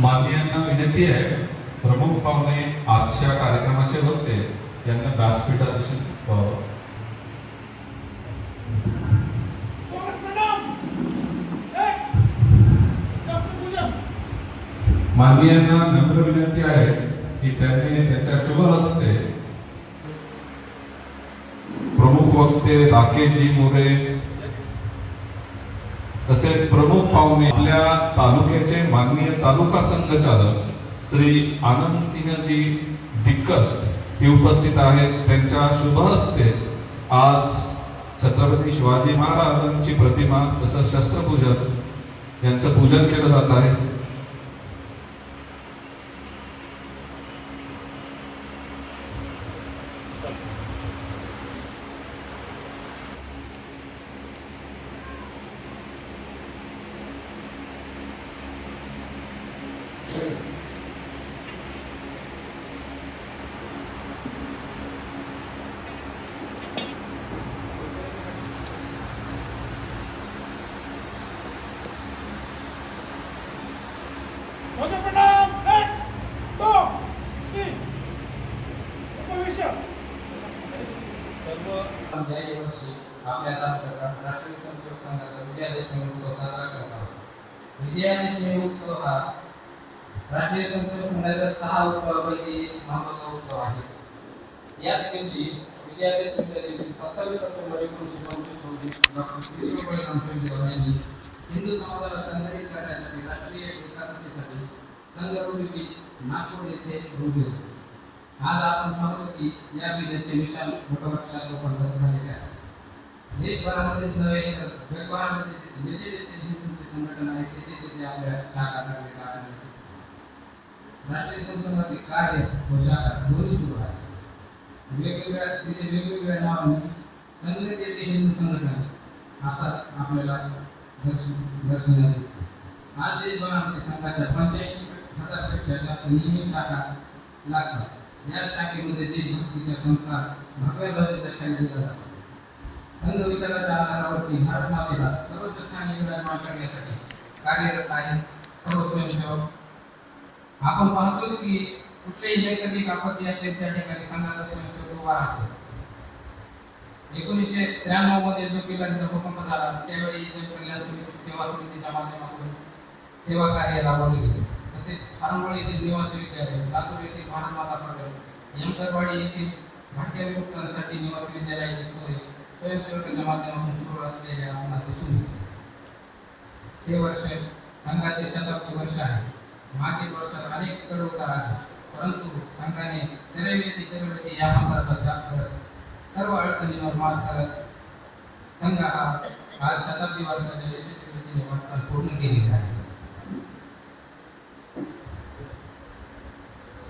माननीयांना विनंती आहे, प्रमुख पाहुणे आजच्या कार्यक्रमाचे वक्ते यांना व्यासपीठाशी माननीयांना नम्र विनंती आहे की त्यांनी त्यांच्या शुभ हस्ते प्रमुख वक्ते राकेशजी मोरे तसेच प्रमुख पाहुणे आपल्या तालुक्याचे माननीय तालुका संघचालक श्री आनंद सिंहजी दिक्कत हे उपस्थित आहेत। त्यांच्या शुभ हस्ते आज छत्रपती शिवाजी महाराजांची प्रतिमा तसंच शस्त्रपूजन यांचं पूजन केलं जात आहे। आपल्या तालुक्यात राष्ट्रीय स्वयंसेवक संघाचा विजयादशमी उत्सव साजरा करत आहोत। विजयादशमी उत्सव हा राष्ट्रीय स्वयंसेवक संघाचा 6 उत्सवापैकी महत्त्वाचा उत्सव आहे। याच दिवशी विजयादशमीच्या दिवशी 27 ऑक्टोबर 1925 रोजी डॉक्टर केशवभाई रामचंद्र यांनी हिंदू समाजाला संघटित करण्यासाठी राष्ट्रीय एकात्मतेसाठी संघ नागपूर येथे सुरू केले। आज आपण पाहतो की या विजयाचे निशाण मोठ्या प्रमाणात रूपांतरित झालेले आहे। देशभरामध्ये नव्हे तर जगभरामध्ये जे हिंदूंचे संघटना आहे ते आपल्या शाखा राष्ट्रीय संघटनाचे कार्य व शाखा दोन्ही सुरू आहे। वेगवेगळ्या नावाने संघटित येथे हिंदू संघटना असा आपल्याला दर्शनाला दिसते। आज देशभरामध्ये संघाच्या 85,000पेक्षा जास्त नियमित शाखा लागतात। या शाखेमध्ये देशभक्तीच्या संस्कार भगव्या ध्वजाच्या खाली दिला जातो। संघ विचाराच्या आधारावरती भारत मातेला सर्वोच्च स्थानी विराजमान करण्यासाठी कार्यरत आहे सर्व स्वयंसेवक। आपण पाहतो की कुठल्याही नैसर्गिक आपत्ती असेल त्या ठिकाणी संघाचा स्वयंसेवक उभा राहतो। 1993 मध्ये जो केंद्राचा भूकंप झाला त्यावेळी जनकल्याण सेवा समितीच्या माध्यमातून सेवा कार्य राबवले गेले। तसेच हरंबोळी येथील निवासी विद्यालय, लातूर येथील भारत माता प्रकल्प, यमकरवाडी येथील भटक्या विमुक्तांसाठी निवासी विद्यालयाची सोय स्वयंसेवकांच्या माध्यमातून सुरू असलेल्या आपणास दिसून येते। हे वर्ष संघाचे शताब्दी वर्ष आहे। मागील वर्षात अनेक चढउतार आले, परंतु संघाने चरवती या मंत्राचा जाप करत सर्व अडचणींवर मात करत संघ हा आज शताब्दी वर्षाच्या यशस्वी रीतीने वाटचाल पूर्ण केलेली आहे।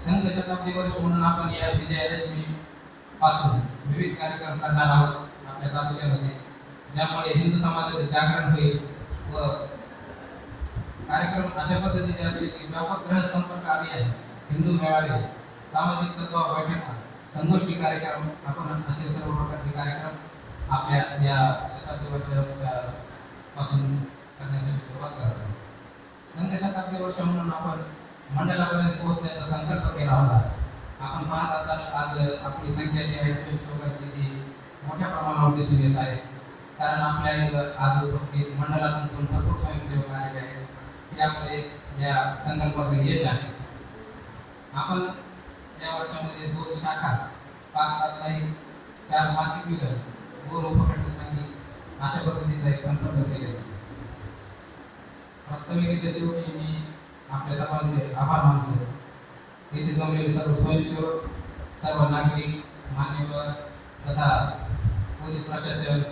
संघ शताब्दी वर्ष म्हणून आपण या विजयादशमी पासून विविध कार्यक्रम करणार आहोत आपल्या तालुक्यामध्ये, ज्यामुळे हिंदू समाजाचे जागरण होईल व कार्यक्रम अशा पद्धतीचे असतील की व्यापक ग्रह संपर्क अभियान, हिंदू मेळावे, सामाजिक सद्भाव बैठका, संगोष्ठी कार्यक्रम, आपण असे सर्व प्रकारचे कार्यक्रम आपल्या या शताब्दी वर्षाच्या पासून करण्यासाठी सुरुवात करत आहोत। संघ शताब्दी वर्ष म्हणून आपण मंडळापर्यंत पोहोचण्याचा संकल्प केला होता। आपण पाहत असाल आज आपली संख्या जी आहे स्वयंसेवकांची ती मोठ्या प्रमाणावर दिसून येत आहे, कारण आपल्या आज उपस्थित मंडळातून भरपूर स्वयंसेवक आलेले आहेत। हे आपले या संकल्पाचे यश आहे। आपण या वर्षामध्ये 2 शाखा, 5 साप्ताहिक, 4 मासिक विगत, 2 उपखंड संगीत अशा पद्धतीचा एक संकल्प केलेला आहे। वास्तविकतेच्या शेवटी मी आपल्या सर्वांचे आभार मानतो। येथे जमलेले सर्व स्वयंसेवक, सर्व नागरिक, मान्यवर तथा पोलीस प्रशासन,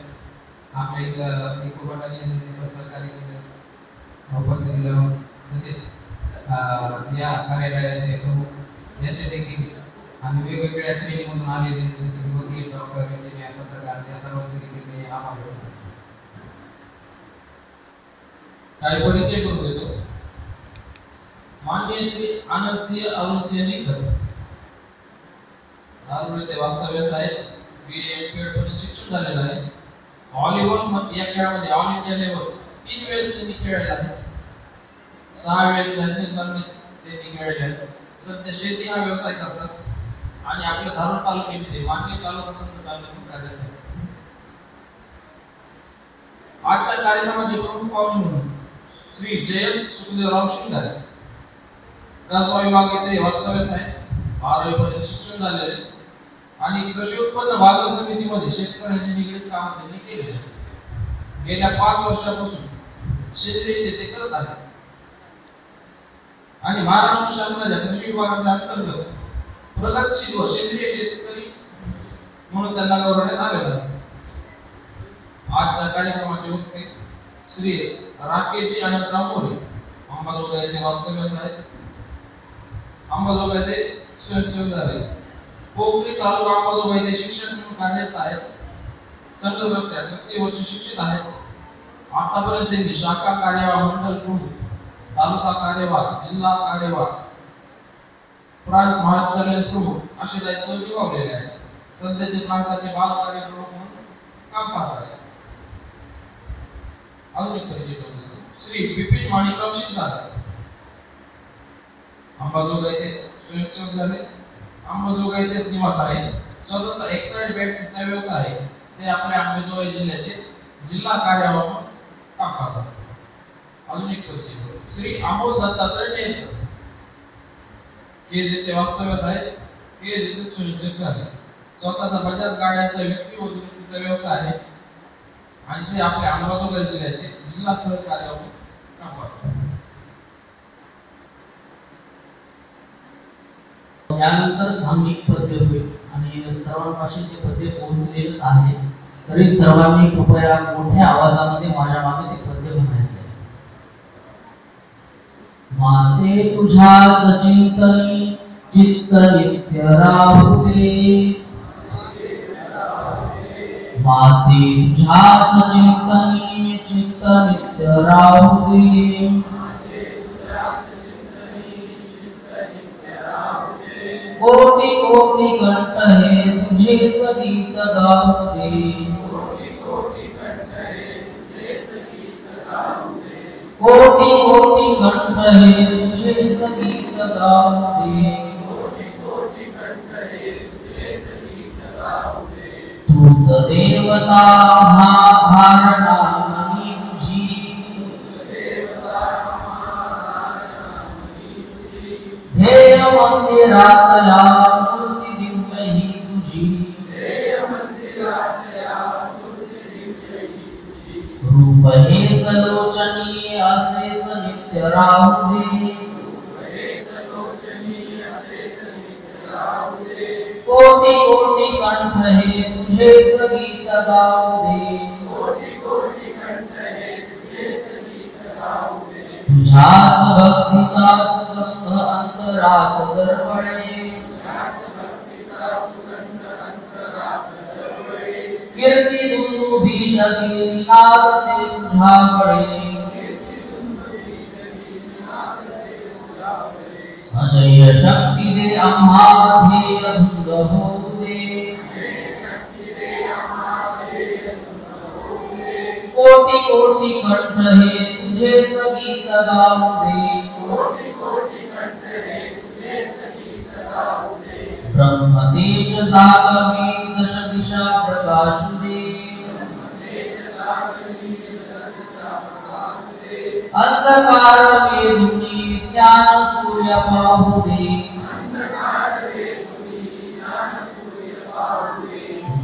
आपल्या इथं एक बटालियन सहकारी उपस्थित तसेच या कार्यालयाचे प्रमुख यांचे देखील आणि वेगवेगळ्या श्रेणीमधून आलेले जसे वकील, डॉक्टर, इंजिनियर, पत्रकार या सर्वांचे देखील मी आभार व्यक्त करतो। काही परिचय करून देतो। माननीय श्री आनंद सिंह अरुण सिंह दिक्कत, दारुल येथे वास्तव्यास आहेत। BA शिक्षण झालेलं आहे। व्हॉलीबॉल या खेळामध्ये ऑल इंडिया लेवल 3 वेळेस त्यांनी खेळले आहेत। 6 वेळेस नॅशनल ते निघालेले आहेत. सध्या शेती हा व्यवसाय करतात आणि आपल्या धारूर तालुक्यामध्ये माननीय तालुका संघ चालक कार्यरत आहेत. आजच्या कार्यक्रमाचे प्रमुख पाहुणे म्हणून श्री जयंत सुखदेवराव शिंगारे, कसबा विभाग येथे वास्तव्यास आहे. 12वी पर्यंत शिक्षण झालेले आणि कृषी उत्पन्न बाजार समितीमध्ये शेतकऱ्यांशी निगडीत काम त्यांनी केले. गेल्या 5 वर्षापासून सेंद्रिय शेती करत आहेत आणि महाराष्ट्र शासनाच्या कृषी विभागाच्या अंतर्गत प्रगतशील व सेंद्रिय शेतकरी म्हणून त्यांना गौरवण्यात आले आहे. आजच्या कार्यक्रमाचे वक्ते श्री राकेशजी अनंतराव मोरे, अंबाजोगाई येथे वास्तव्यास आहेत. अंबाजोगाई येथे स्वयंसेवक झाले. पोखरी तालुका अंबाजोगाई येथे शिक्षक म्हणून कार्यरत आहेत. संघटनेच्या 30 वर्ष शिक्षित आहेत. आतापर्यंत त्यांनी शाखा कार्यवाह, मंडल प्रमुख, तालुका कार्यवाह, जिल्हा कार्यवाह, प्रांत महाविद्यालय प्रमुख असे दायित्व निभावलेले आहेत. सध्या ते प्रांताचे बाल कार्य प्रमुख म्हणून काम पाहत आहेत. अजून एक परिचय करून देतो. श्री बिपिन माणिकराव शिरसागर, अंबाजोगाई येथे स्वयंसेवक झाले. अंबाजोगाई येथेच निवास आहे. स्वतःचा एक्साइड बॅटरीचा व्यवसाय आहे. ते आपल्या अंबाजोगाई जिल्ह्याचे जिल्हा कार्यालय काम पाहतात. अजून एक परिचय करू. श्री अमोल दत्तात्रय नेत्र, केज येथे वास्तव्यास आहेत. केज येथे स्वयंसेवक झाले. स्वतःचा बजाज गाड्यांचा विक्री व दुरुस्तीचा व्यवसाय आहे आणि ते आपल्या अंबाजोगाई जिल्ह्याचे जिल्हा सहकार्य काम पाहतात. यानंतर सामूहिक पद्य होईल आणि सर्वांपाशी जे पद्य पोहोचलेलंच आहे, तरी सर्वांनी कृपया मोठ्या आवाजामध्ये माझ्या मागे ते पद्य म्हणायचं आहे. माते तुझ्याच चिंतनी चित्त नित्य राहू दे. माते तुझ्याच चिंतनी चित्त नित्य राहू दे. कोटि कोटि कंठ है तुझेच गीत गाऊ दे. कोटि कोटि कंठ है तुझेच गीत गाऊ दे. तूच देवता हा धारणा मनी तुझी. ध्येय मंदिरातल्या मूर्ती दिव्य ही तुझी. रूप हेच लोचनी असेच नित्य राहू दे. कोटि कोटि कंठ हे तुझेच गीत गाऊ दे. तुझ्याच भक्तीचा सुगंध अंतरात दरवळे. कीर्ती दुंदुभी जगी लागते तुझ्याकडे. अजय शक्ती दे आम्हा ध्येय धुंद होऊ दे. कोटि कोटि कंठ हे तुझेच गीत गाऊ दे. ब्रह्मतेज जागवी दश दिशा प्रकाशु दे. अंधकार वेधुनी ज्ञान सूर्य पाहू दे.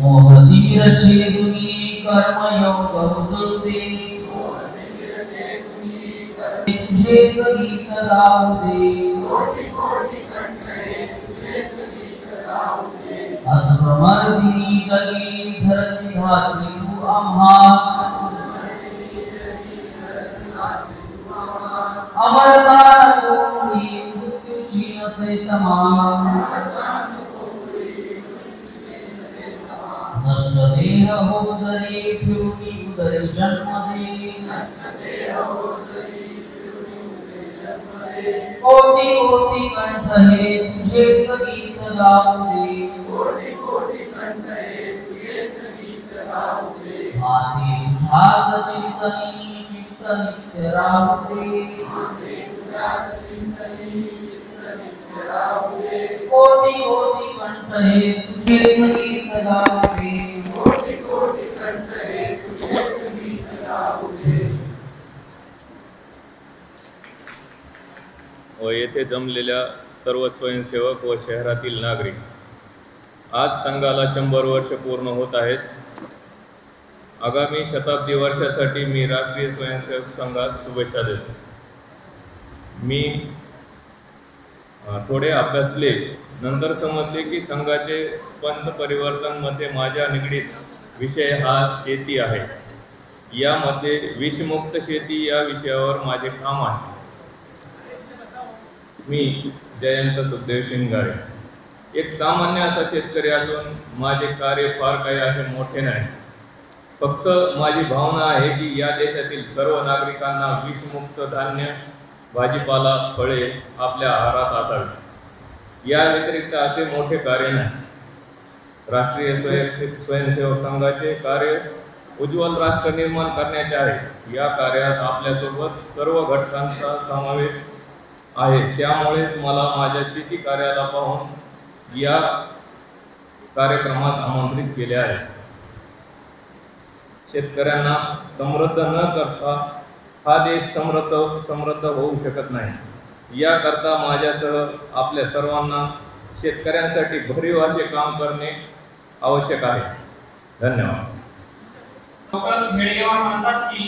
मोह धीर छेदुनी कर्मयोग उजळू दे. तुझेच गीत गाऊ दे. असमर्दिनी जगी धरती घातली तू आम्हा. अमरता कोणी मृत्यूची नसे तमा. नष्ट देह हो जरी फिरुनी उदरी जन्म दे. कोटि कोटि कंठ हे तुझेच गीत गाऊ दे. माते तुझ्याच चिंतनी चित्त नित्य राहू दे. कोटि कोटि कंठ हे तुझे संगीत गावे, कोटि कोटि कंठ हे तुझे संगीत गावे। व येथे जमलेल्या सर्व स्वयंसेवक व शहरातील नागरिक, आज संघाला 100 वर्ष पूर्ण होत आहेत। आगामी शताब्दी वर्षासाठी मी राष्ट्रीय स्वयंसेवक संघास शुभेच्छा देतो। मी थोडे अभ्यासले, नंतर समजले की संघाचे पंचपरिवर्तन मध्ये माझ्या निगडीत विषय हा शेती आहे। यामध्ये विषमुक्त शेती या विषयावर माझे काम आहे। मी जयंत सुखदेव शिंगारे, एक सामान्य असा शेतकरी असून माझे कार्य फार काही असे मोठे नाही। फक्त माझी भावना आहे की या देशातील सर्व नागरिकांना विषमुक्त धान्य, भाजीपाला, फळे आपल्या आहारात असावे। या व्यतिरिक्त असे मोठे कार्य नाही। राष्ट्रीय स्वयंसेवक संघाचे कार्य उज्ज्वल राष्ट्र निर्माण करण्याचे आहे। या कार्यात आपल्यासोबत सर्व घटकांचा समावेश आहे। त्यामुळेच मला माझ्या शेती कार्याला पाहून या कार्यक्रमास आमंत्रित केले आहे। शेतकऱ्यांना समृद्ध न करता हा देश समृद्ध होऊ शकत नाही। याकरता माझ्यासह आपल्या सर्वांना शेतकऱ्यांसाठी भरीव असे काम करणे आवश्यक आहे। धन्यवाद। लोकल हेडगेवार म्हणतात की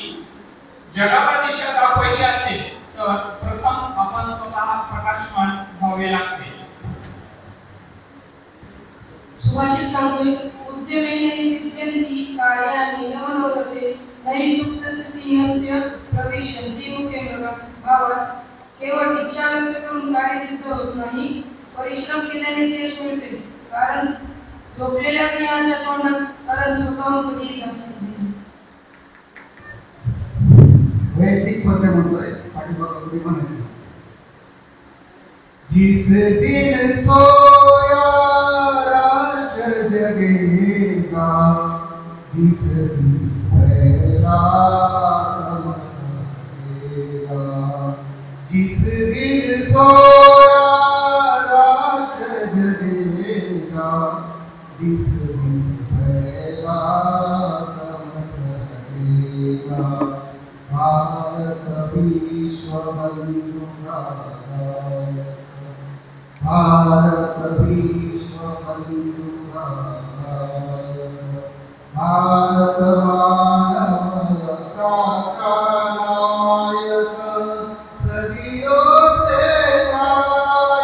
जगाला दिशा दाखवायची असेल तर प्रथम आपण स्वतः प्रकाशमान व्हावे लागते। सुभाषित सांगतोय, उद्यमेन सिद्ध्यन्ति कार्याणि नवनवते नहि सुप्तस्य सिंहस्य प्रविशन्ति मुखे मृगा। भावात केवळ इच्छा व्यक्त करून कार्य सिद्ध होत नाही, परिश्रम केल्याने यश मिळते। कारण झोपलेल्या सिंहाच्या तोंडात कारण स्वतःहून कधीही जात नाही। वैदिक पद्य म्हणतोय, पाठीमागं कवी म्हणायचं, जिस दिन सोया राष्ट्र जगेगा, दिस दिस पहला नमस्कारेगा। जिस दिन सोया राष्ट्र जगेगा, दिस दिस पहला नमस्कारेगा। भारत विश्व बंधु नायक, भारत विश्व बंधु नायक, भारत मानवता का नायक, सदियों से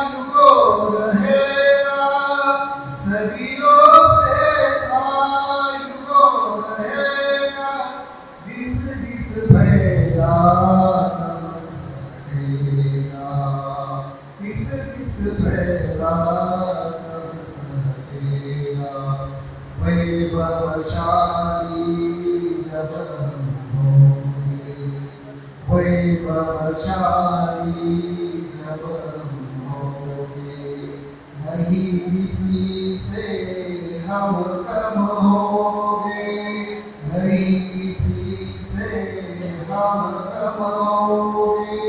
युगों रहेगा, सदियों से युगों रहेगा। दिस दिस भैया नमस्कारेगा, दिस दिस भैया नमस्कारेगा। वैभवशाली जब हम होंगे, वैभवशाली जब हम होंगे, नहीं किसी से हम कम होंगे, नहीं किसी से हम कम होंगे।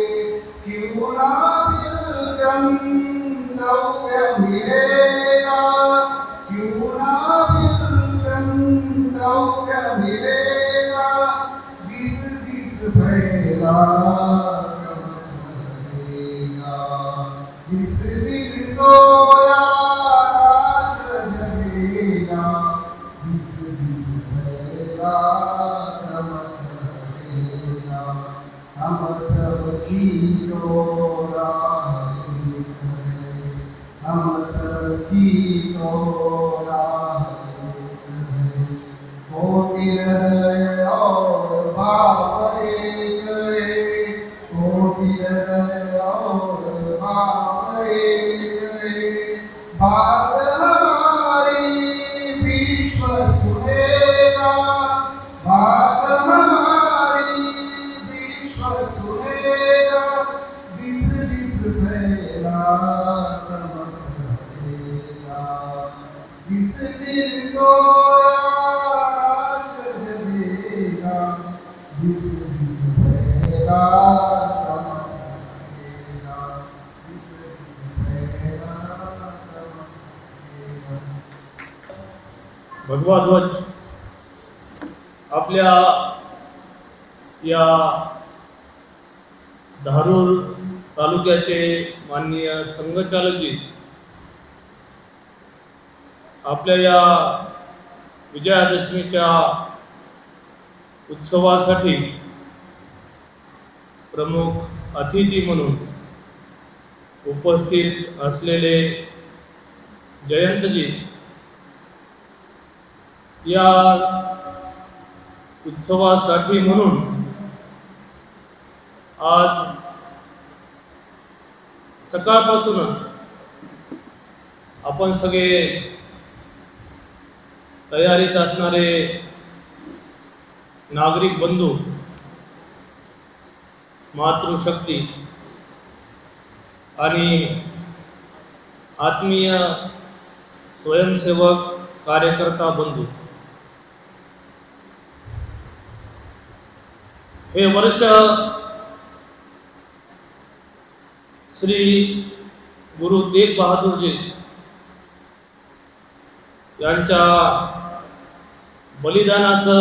क्यों ना फिर गंधर्व मिलेगा, क्यों ना फिर गंधर्व मिलेगा। दिस दिस भैया नमस्कारेगा, जिस दिन सोया राष्ट्र जगेगा, दिस दिस भैया नमस्कारेगा। हम सबकी तो राह एक है, हम सबकी तो राह एक है। कोटि हृदय और भाव एक है, कोटि हृदय और भाव एक है। बात हमारी विश्व सुनेगा, बात हमारी विश्व सुनेगा। दिस दिस भैया नमस्कारेगा, दिस दिन सोया राष्ट्र जगेगा, दिस दिस भैया नमस्कारेगा, दिस दिस भगवा ध्वज आपल्या या धारूर तालुक्याचे माननीय संघचालकजी आपल्या या विजयादशमीच्या उत्सवासाठी प्रमुख अतिथी म्हणून उपस्थित असलेले जयंतजी या उत्सवासाठी म्हणून आज सकाळपासूनच आपण सगळे तयारीत असणारे नागरिक बंधू, मातृशक्ती आणि आत्मीय स्वयंसेवक कार्यकर्ता बंधू, हे वर्ष श्री गुरु तेग बहादूरजी यांच्या बलिदानाचं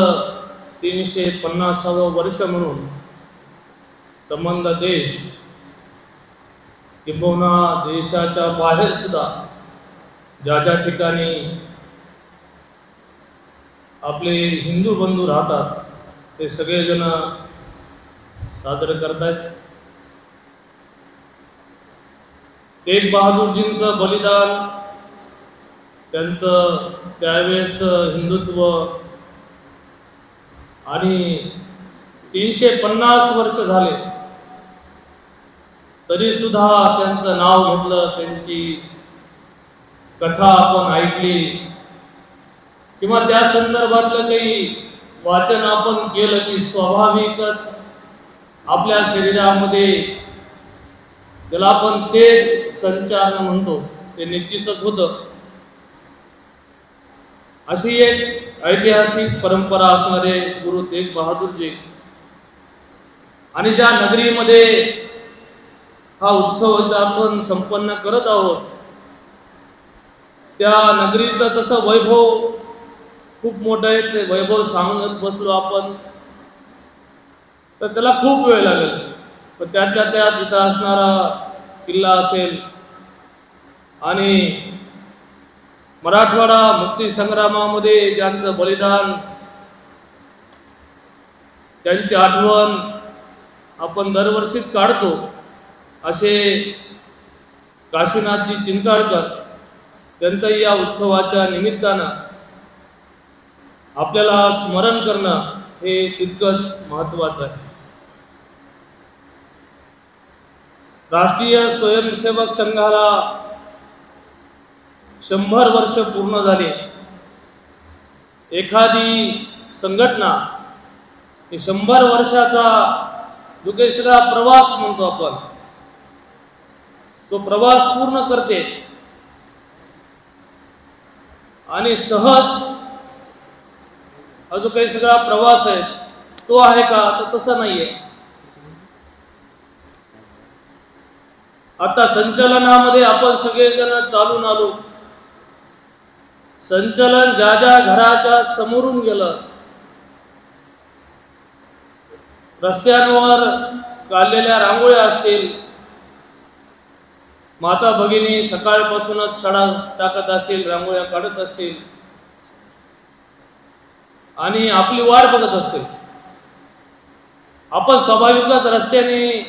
350वं वर्ष म्हणून संबंध देश किंबहुना देशाच्या बाहेर सुद्धा ज्या ज्या ठिकाणी आपले हिंदू बंधू राहतात ते सगळेजण साजरे करतात. तेग बहादूरजींचं बलिदान, त्यांचं त्यावेळेचं हिंदुत्व आणि 350 वर्ष झाले तरी सुद्धा त्यांचं नाव घेतलं, त्यांची कथा आपण ऐकली किंवा त्या संदर्भातलं काही वाचन आपण केलं की स्वाभाविकच आपल्या शरीरामध्ये ज्याला आपण तेज संचारण म्हणतो ते निश्चितच होतं. अशी एक ऐतिहासिक परंपरा असणारे गुरु तेग बहादूरजी आणि ज्या नगरीमध्ये हा उत्सव आपण संपन्न करत आहोत त्या नगरीचं तसं वैभव खूप मोठं आहे. ते वैभव सांगत बसलो आपण तर त्याला खूप वेळ लागेल. पण त्यातल्या त्यात तिथं असणारा किल्ला असेल आणि मराठवाडा मुक्ती संग्रामामध्ये ज्यांचं बलिदान, त्यांची आठवण आपण दरवर्षीच काढतो. असे काशीनाथजी चिंचाळकर त्यांचंही या उत्सवाच्या निमित्तानं आपल्याला स्मरण करणं हे तितकंच महत्त्वाचं आहे. राष्ट्रीय स्वयंसेवक संघाला 100 वर्ष पूर्ण झाले. एखादी संघटना ही 100 वर्षाचा जो काही सगळा प्रवास म्हणतो आपण, तो प्रवास पूर्ण करते आणि सहज हा जो काही सगळा प्रवास आहे तो आहे का, तर तसं नाहीये. आता संचलनामध्ये आपण सगळेजण चालून आलो. संचलन ज्या ज्या घराच्या समोरून गेलं, रस्त्यांवर काढलेल्या रांगोळ्या असतील, माता भगिनी सकाळपासूनच सडा टाकत असतील, रांगोळ्या काढत असतील आणि आपली वाट बघत असतील. आपण स्वाभाविकच रस्त्याने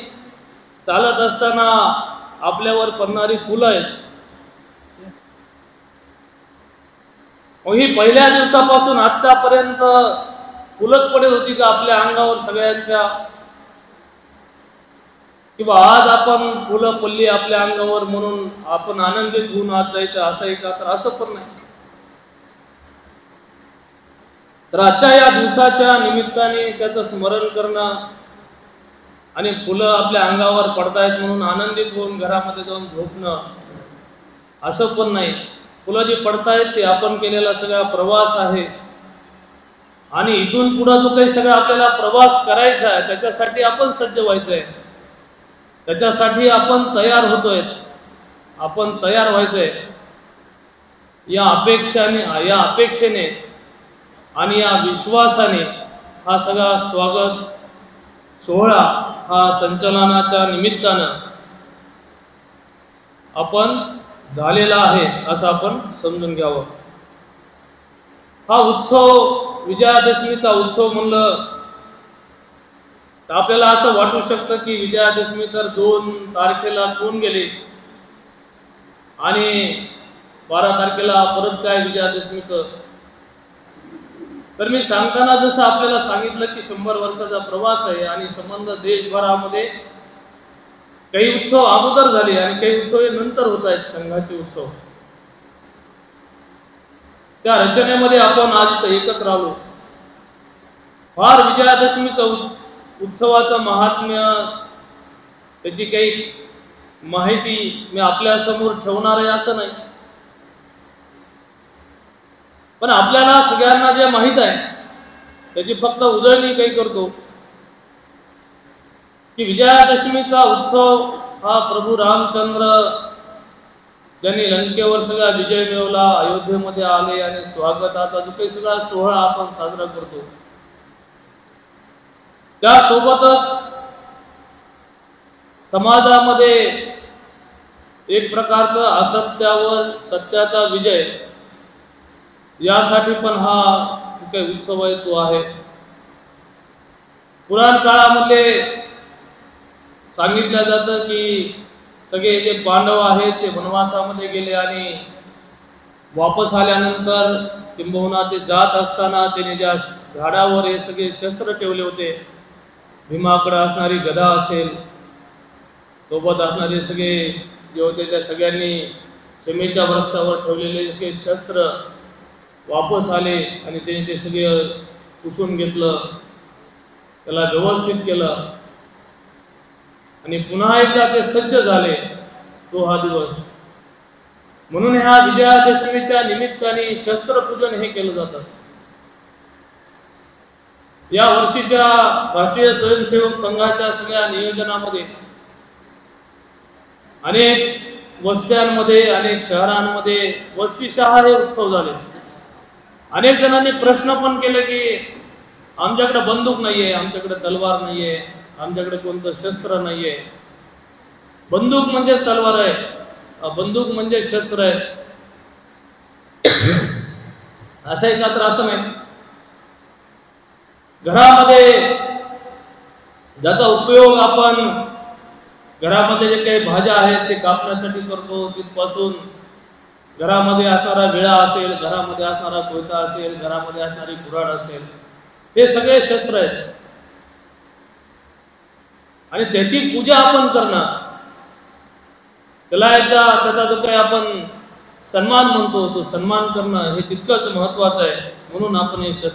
चालत असताना आपल्यावर पडणारी फुलं आहेत. ही पहिल्या दिवसापासून आतापर्यंत फुलंच पडत होती का आपल्या अंगावर सगळ्यांच्या, किंवा आज आपण फुलं पडली आपल्या अंगावर म्हणून आपण आनंदित होऊन आज जायचं असं आहे का, तर असं पण नाही. तर आजच्या या दिवसाच्या निमित्ताने त्याचं स्मरण करणं आणि फुलं आपल्या अंगावर पडतायत म्हणून आनंदित होऊन घरामध्ये जाऊन झोपणं असं पण नाही. फुलं जे पडतायत ते आपण केलेला सगळा प्रवास आहे आणि इथून पुढे जो काही सगळा आपल्याला प्रवास करायचा आहे त्याच्यासाठी आपण सज्ज व्हायचं आहे, त्याच्यासाठी आपण तयार होतोय, आपण तयार व्हायचंय. या अपेक्षेने आणि या विश्वासाने हा सगळा स्वागत सोहळा हा संचलनाच्या निमित्तानं आपण झालेला आहे असं आपण समजून घ्यावं. हा उत्सव विजयादशमीचा उत्सव म्हणलं तर आपल्याला असं वाटू शकतं की विजयादशमी तर 2 तारखेला होऊन गेले आणि 12 तारखेला परत काय विजयादशमीचं. तर मी सांगताना जसं आपल्याला सांगितलं की 100 वर्षाचा प्रवास आहे आणि संबंध देशभरामध्ये काही उत्सव अगोदर झाले आणि काही उत्सव नंतर होत आहेत. संघाचे उत्सव त्या रचनेमध्ये आपण आज इथं एकत्र आलो. फार विजयादशमीचं उत्सवाचं महात्म्य त्याची काही माहिती मी आपल्या समोर ठेवणार आहे असं नाही, पण आपल्याला सगळ्यांना जे माहीत आहे त्याची फक्त उजळणी काही करतो की विजयादशमीचा उत्सव हा प्रभू रामचंद्र ज्यांनी लंकेवर सगळा विजय मिळवला, अयोध्येमध्ये आले आणि स्वागताचा जो काही सगळा सोहळा आपण साजरा करतो, त्यासोबतच समाजामध्ये एक प्रकारचं असत्यावर सत्याचा विजय यासाठी पण हा काही उत्सव आहे तो आहे. पुराण काळामध्ये सांगितलं जातं की सगळे जे पांडव आहेत ते वनवासामध्ये गेले आणि वापस आल्यानंतर किंबहुना ते जात असताना त्याने ज्या झाडावर हे सगळे शस्त्र ठेवले होते, भीमाकडे असणारी गदा असेल, सोबत असणारे सगळे जे होते त्या सगळ्यांनी शमीच्या वृक्षावर ठेवलेले सगळे शस्त्र वापस आले आणि त्याने ते सगळे पुसून घेतलं, त्याला व्यवस्थित केलं आणि पुन्हा एकदा ते सज्ज झाले. तो हा दिवस म्हणून ह्या विजयादशमीच्या निमित्ताने शस्त्रपूजन हे केलं जातं. या वर्षीच्या राष्ट्रीय स्वयंसेवक संघाच्या सगळ्या नियोजनामध्ये अनेक वस्त्यांमध्ये अनेक शहरांमध्ये वस्तीशहा हे उत्सव झाले. अनेक जणांनी प्रश्न पण केले की आमच्याकडे बंदूक नाहीये, आमच्याकडे तलवार नाहीये, आमच्याकडे कोणतं शस्त्र नाहीये. बंदूक म्हणजे तलवार आहे, बंदूक म्हणजे शस्त्र आहे असं आहे का? तर असं नाही. घरामध्ये ज्याचा उपयोग आपण घरामध्ये जे काही भाज्या आहेत ते कापण्यासाठी करतो, तिथपासून घरामध्ये असणारा विळा असेल, घरामध्ये असणारा कोयता असेल, घरामध्ये असणारी कुऱ्हाड असेल, हे सगळे शस्त्र आहेत आणि त्याची पूजा आपण करणं, त्याला एकदा त्याचा जो काही आपण सन्मान म्हणतो तो सन्मान करणं हे तितकंच महत्वाचं आहे. म्हणून आपण हे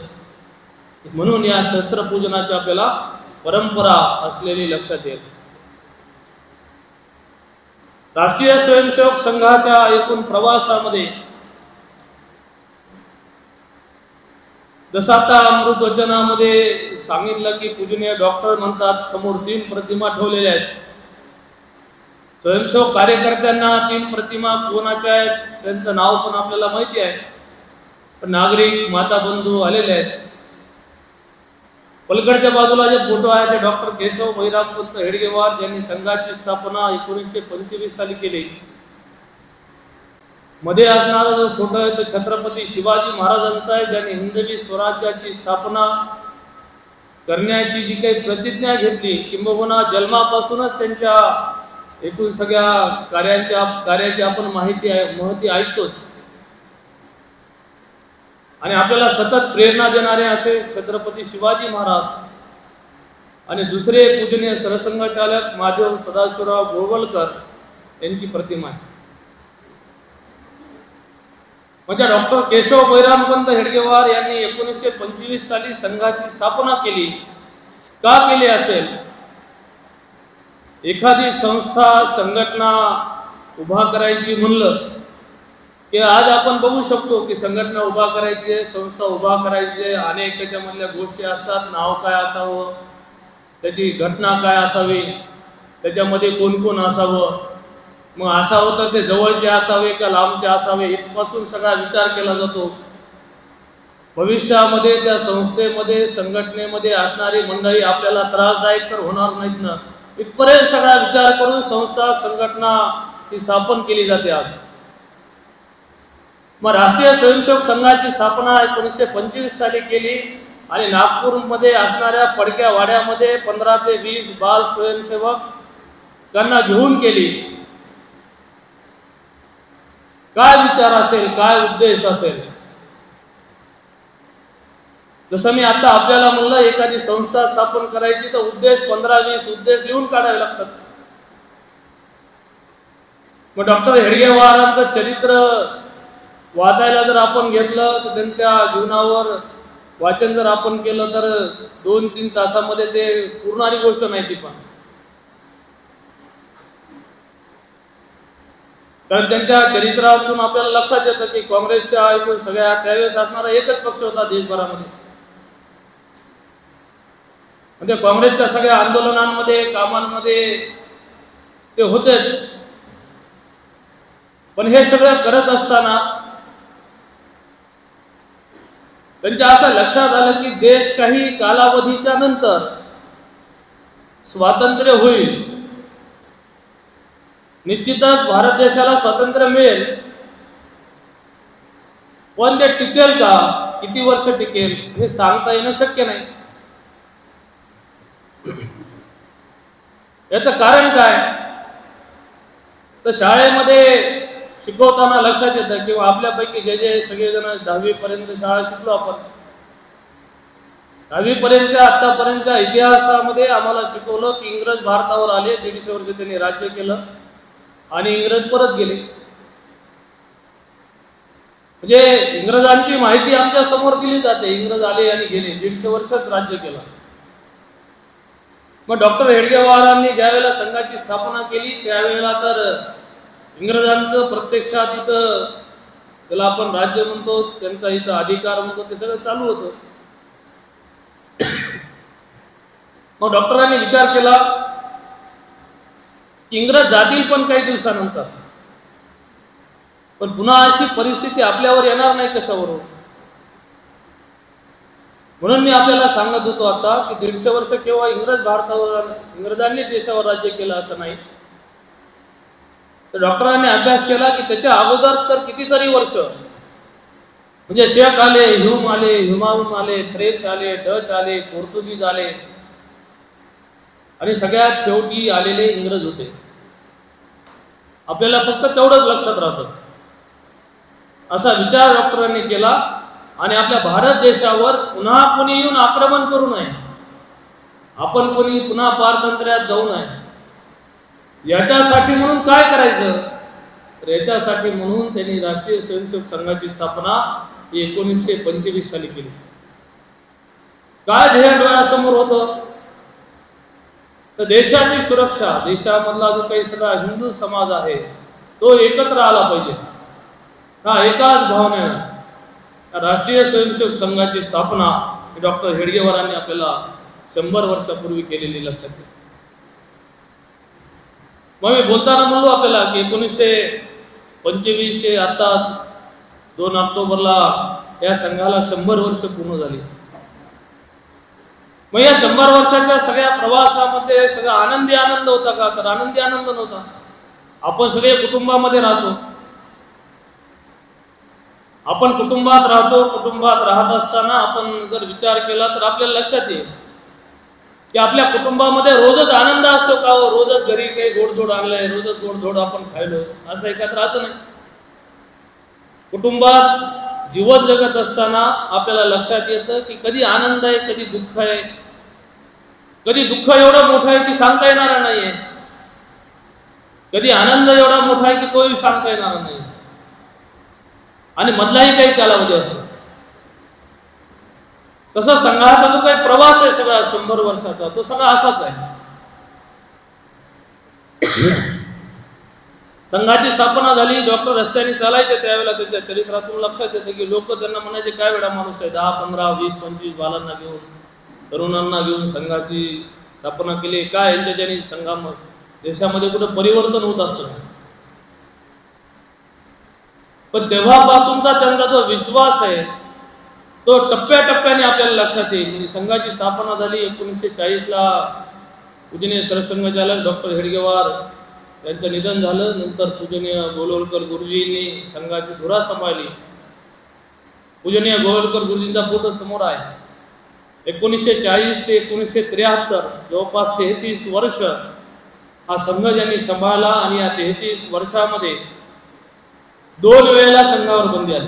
म्हणून या शस्त्रपूजनाची आपल्याला परंपरा असलेली लक्षात येते. राष्ट्रीय स्वयंसेवक संघाच्या एकूण प्रवासामध्ये जसं आता अमृत वचनामध्ये सांगितलं की पूजनीय डॉक्टर म्हणतात समोर 3 प्रतिमा ठेवलेल्या आहेत. स्वयंसेवक कार्यकर्त्यांना 3 प्रतिमा कोणाच्या आहेत त्यांचं नाव पण आपल्याला माहिती आहे, पण नागरिक माता बंधू आलेले आहेत. पलीकडच्या बाजूला जे फोटो आहे ते डॉक्टर केशव बैरामपंत हेडगेवार यांनी संघाची स्थापना 1925 साली केली. मध्ये असणारा जो फोटो आहे तो छत्रपती शिवाजी महाराजांचा आहे, ज्यांनी हिंदवी स्वराज्याची स्थापना करण्याची जी काही प्रतिज्ञा घेतली, किंबहुना जन्मापासूनच त्यांच्या एकूण सगळ्या कार्याची आपण माहिती ऐकतोच आणि आपल्याला सतत प्रेरणा देणारे असे छत्रपती शिवाजी महाराज आणि दुसरे पूजनीय सरसंघचालक माधव सदाशिवराव गोळवलकर यांची प्रतिमा आहे. म्हणजे डॉक्टर केशव बैरामपंत हेडगेवार यांनी 1925 साली संघाची स्थापना केली. का केली असेल? एखादी संस्था संघटना उभा करायची म्हणलं की आज आपण बघू शकतो की संघटना उभा करायची, संस्था उभा करायची, अनेक त्याच्यामधल्या गोष्टी असतात. नाव काय असावं, त्याची घटना काय असावी, त्याच्यामध्ये कोण कोण असावं, मग असावं तर ते जवळचे असावे का लांबचे असावे, इथपासून सगळा विचार केला जातो. भविष्यामध्ये त्या संस्थेमध्ये संघटनेमध्ये असणारी मंडळी आपल्याला त्रासदायक तर होणार नाहीत ना, इथपर्यंत सगळा विचार करून संस्था संघटना ही स्थापन केली जाते आज. मग राष्ट्रीय स्वयंसेवक संघाची स्थापना 1925 साली केली आणि नागपूरमध्ये असणाऱ्या पडक्या वाड्यामध्ये 15 ते 20 बाल स्वयंसेवक त्यांना घेऊन केली. काय विचार असेल, काय उद्देश असेल? जसं मी आता आपल्याला म्हणलं, एखादी संस्था स्थापन करायची तर उद्देश 15-20 उद्देश लिहून काढावे लागतात. मग डॉक्टर हेडगेवारांचं चरित्र वाचायला जर आपण घेतलं तर त्यांच्या जीवनावर वाचन जर आपण केलं तर 2-3 तासामध्ये ते पूर्णारी गोष्ट नाही ती. पण कारण त्यांच्या चरित्रातून आपल्याला लक्षात येतं की काँग्रेसच्या एकूण सगळ्या त्यावेळेस असणारा एकच पक्ष होता देशभरामध्ये. म्हणजे काँग्रेसच्या सगळ्या आंदोलनांमध्ये कामांमध्ये ते होतेच. पण हे सगळं करत असताना त्यांच्या असं लक्षात आलं की देश काही कालावधीच्या नंतर स्वातंत्र्य होईल. निश्चितच भारत देशाला स्वातंत्र्य मिळेल, पण ते टिकेल का, किती वर्ष टिकेल हे सांगता येणं शक्य नाही. याचं कारण काय? तर शाळेमध्ये शिकवताना लक्षात येतं किंवा आपल्यापैकी जे सगळेजण 10वी पर्यंत शाळा शिकलो आपण, 10वी पर्यंतच्या आतापर्यंतच्या इतिहासामध्ये आम्हाला शिकवलं की इंग्रज भारतावर आले, 150 वर्ष त्यांनी राज्य केलं आणि इंग्रज परत गेले. म्हणजे इंग्रजांची माहिती आमच्या समोर दिली जाते. इंग्रज आले आणि गेले, 150 वर्षच राज्य केलं. मग डॉक्टर हेडगेवारांनी ज्यावेळेला संघाची स्थापना केली त्यावेळेला तर इंग्रजांचं प्रत्यक्षात इथं, त्याला आपण राज्य म्हणतो, त्यांचा इथं अधिकार म्हणतो, ते सगळं चालू होतं. मग डॉक्टरांनी विचार केला की इंग्रज जातील पण काही दिवसानंतर, पण पुन्हा अशी परिस्थिती आपल्यावर येणार नाही कशावरून. म्हणून मी आपल्याला सांगत होतो आता की 150 वर्ष केव्हा इंग्रजांनी देशावर राज्य केलं असं नाही. तर डॉक्टरांनी अभ्यास केला की त्याच्या अगोदर तर कितीतरी वर्ष, म्हणजे शेख आले, ह्यूम आले, ह्युमायून आले, फ्रेंच आले, डच आले, पोर्तुगीज आले आणि सगळ्यात शेवटी आलेले इंग्रज होते. आपल्याला फक्त तेवढंच लक्षात राहतं. असा विचार डॉक्टरांनी केला आणि आपल्या भारत देशावर पुन्हा कोणी येऊन आक्रमण करू नये, आपण कोणी पुन्हा पारतंत्र्यात जाऊ नये, याच्यासाठी म्हणून काय करायचं? तर याच्यासाठी म्हणून त्यांनी राष्ट्रीय स्वयंसेवक संघाची स्थापना 1925 साली केली. काय ध्येय डोळ्यासमोर होतं? तर देशाची सुरक्षा, देशामधला जो काही सगळा हिंदू समाज आहे तो एकत्र आला पाहिजे. हा एकाच भावनेनं राष्ट्रीय स्वयंसेवक संघाची स्थापना डॉक्टर हेडगेवारांनी आपल्याला 100 वर्षापूर्वी केलेली लक्षात येते. मग मी बोलताना म्हणलो आपल्याला की 1925 ते आता 2 ऑक्टोबरला या संघाला 100 वर्ष पूर्ण झाली. मग या 100 वर्षाच्या सगळ्या प्रवासामध्ये सगळा आनंदी आनंद होता का? तर आनंदी आनंद नव्हता. आपण सगळे कुटुंबामध्ये राहतो, आपण कुटुंबात राहतो. कुटुंबात राहत असताना आपण जर विचार केला तर आपल्याला लक्षात येईल की आपल्या कुटुंबामध्ये रोजच आनंद असतो का? रोजच घरी काही गोडधोड आणलंय, रोजच गोडधोड आपण खायलो असं एकत्र असं नाही. कुटुंबात जीवन जगत असताना आपल्याला लक्षात येतं की कधी आनंद आहे, कधी दुःख आहे, कधी दुःख एवढं मोठं आहे की सांगता येणार नाहीये, कधी आनंद एवढा मोठा आहे की तोही सांगता येणार नाही, आणि मधलाही काही कालावधी असतो. तसं संघाचा जो काही प्रवास आहे सगळा 100 वर्षाचा तो सगळा असाच आहे. संघाची स्थापना झाली, डॉक्टर रस्त्याने चालायचे त्यावेळेला त्यांच्या चरित्रातून लक्षात येतं की लोक त्यांना म्हणायचे काय वेळा माणूस आहे, 10, 15, 20, 25 बालांना घेऊन, तरुणांना घेऊन संघाची स्थापना केली. काय त्याच्याने संघामध्ये देशामध्ये कुठं परिवर्तन होत असतं. पण तेव्हापासूनचा त्यांचा जो विश्वास आहे तो टप्प्याटप्प्याने आपल्याला लक्षात येईल. म्हणजे संघाची स्थापना झाली 1940 ला. पूजनीय सरसंघचालक डॉक्टर हेडगेवार यांचं निधन झालं. नंतर पूजनीय गोलवलकर गुरुजींनी संघाची धुरा सांभाळली. पूजनीय गोलवलकर गुरुजींचा फोटो समोर आहे. 1940 ते 1973 जवळपास 33 वर्ष हा संघ ज्यांनी सांभाळला. आणि या 33 वर्षामध्ये 2 वेळेला संघावर बंदी आली.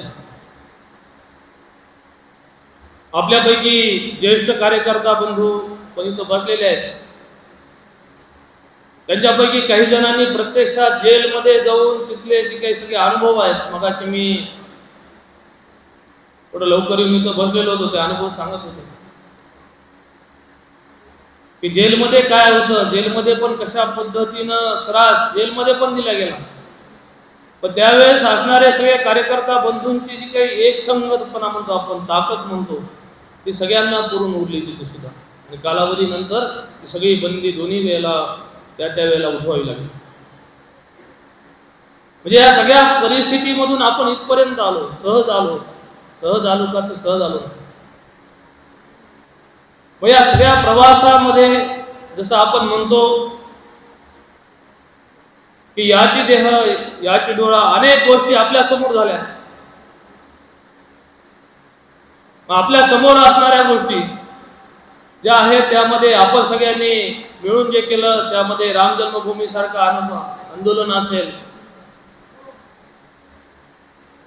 आपल्यापैकी ज्येष्ठ कार्यकर्ता बंधू पण इथं बसलेले आहेत. त्यांच्यापैकी काही जणांनी प्रत्यक्षात जेलमध्ये जाऊन तिथले जे काही सगळे अनुभव आहेत, मगाशी मी थोडं लवकर येऊन इथं बसलेलो होतो, ते अनुभव सांगत होते की जेलमध्ये काय होतं, जेलमध्ये पण कशा पद्धतीनं त्रास जेलमध्ये पण दिला गेला. पण त्यावेळेस असणारे सगळे कार्यकर्ता बंधूंची जी काही एक संगतपणा म्हणतो आपण, ताकद म्हणतो, ती सगळ्यांना पुरून उरली तिथे सुद्धा. आणि कालावधीनंतर ती सगळी बंदी दोन्ही वेळेला त्या वेळेला उठवावी लागली. म्हणजे या सगळ्या परिस्थितीमधून आपण इथपर्यंत आलो. सहज आलो का तर सहज आलो. मग या सगळ्या प्रवासामध्ये जसं आपण म्हणतो की याची देह याची डोळा, अनेक गोष्टी आपल्या समोर झाल्या. आपल्या समोर असणाऱ्या गोष्टी ज्या आहेत त्यामध्ये आपण सगळ्यांनी मिळून जे केलं, त्यामध्ये राम जन्मभूमी सारखं आंदोलन असेल,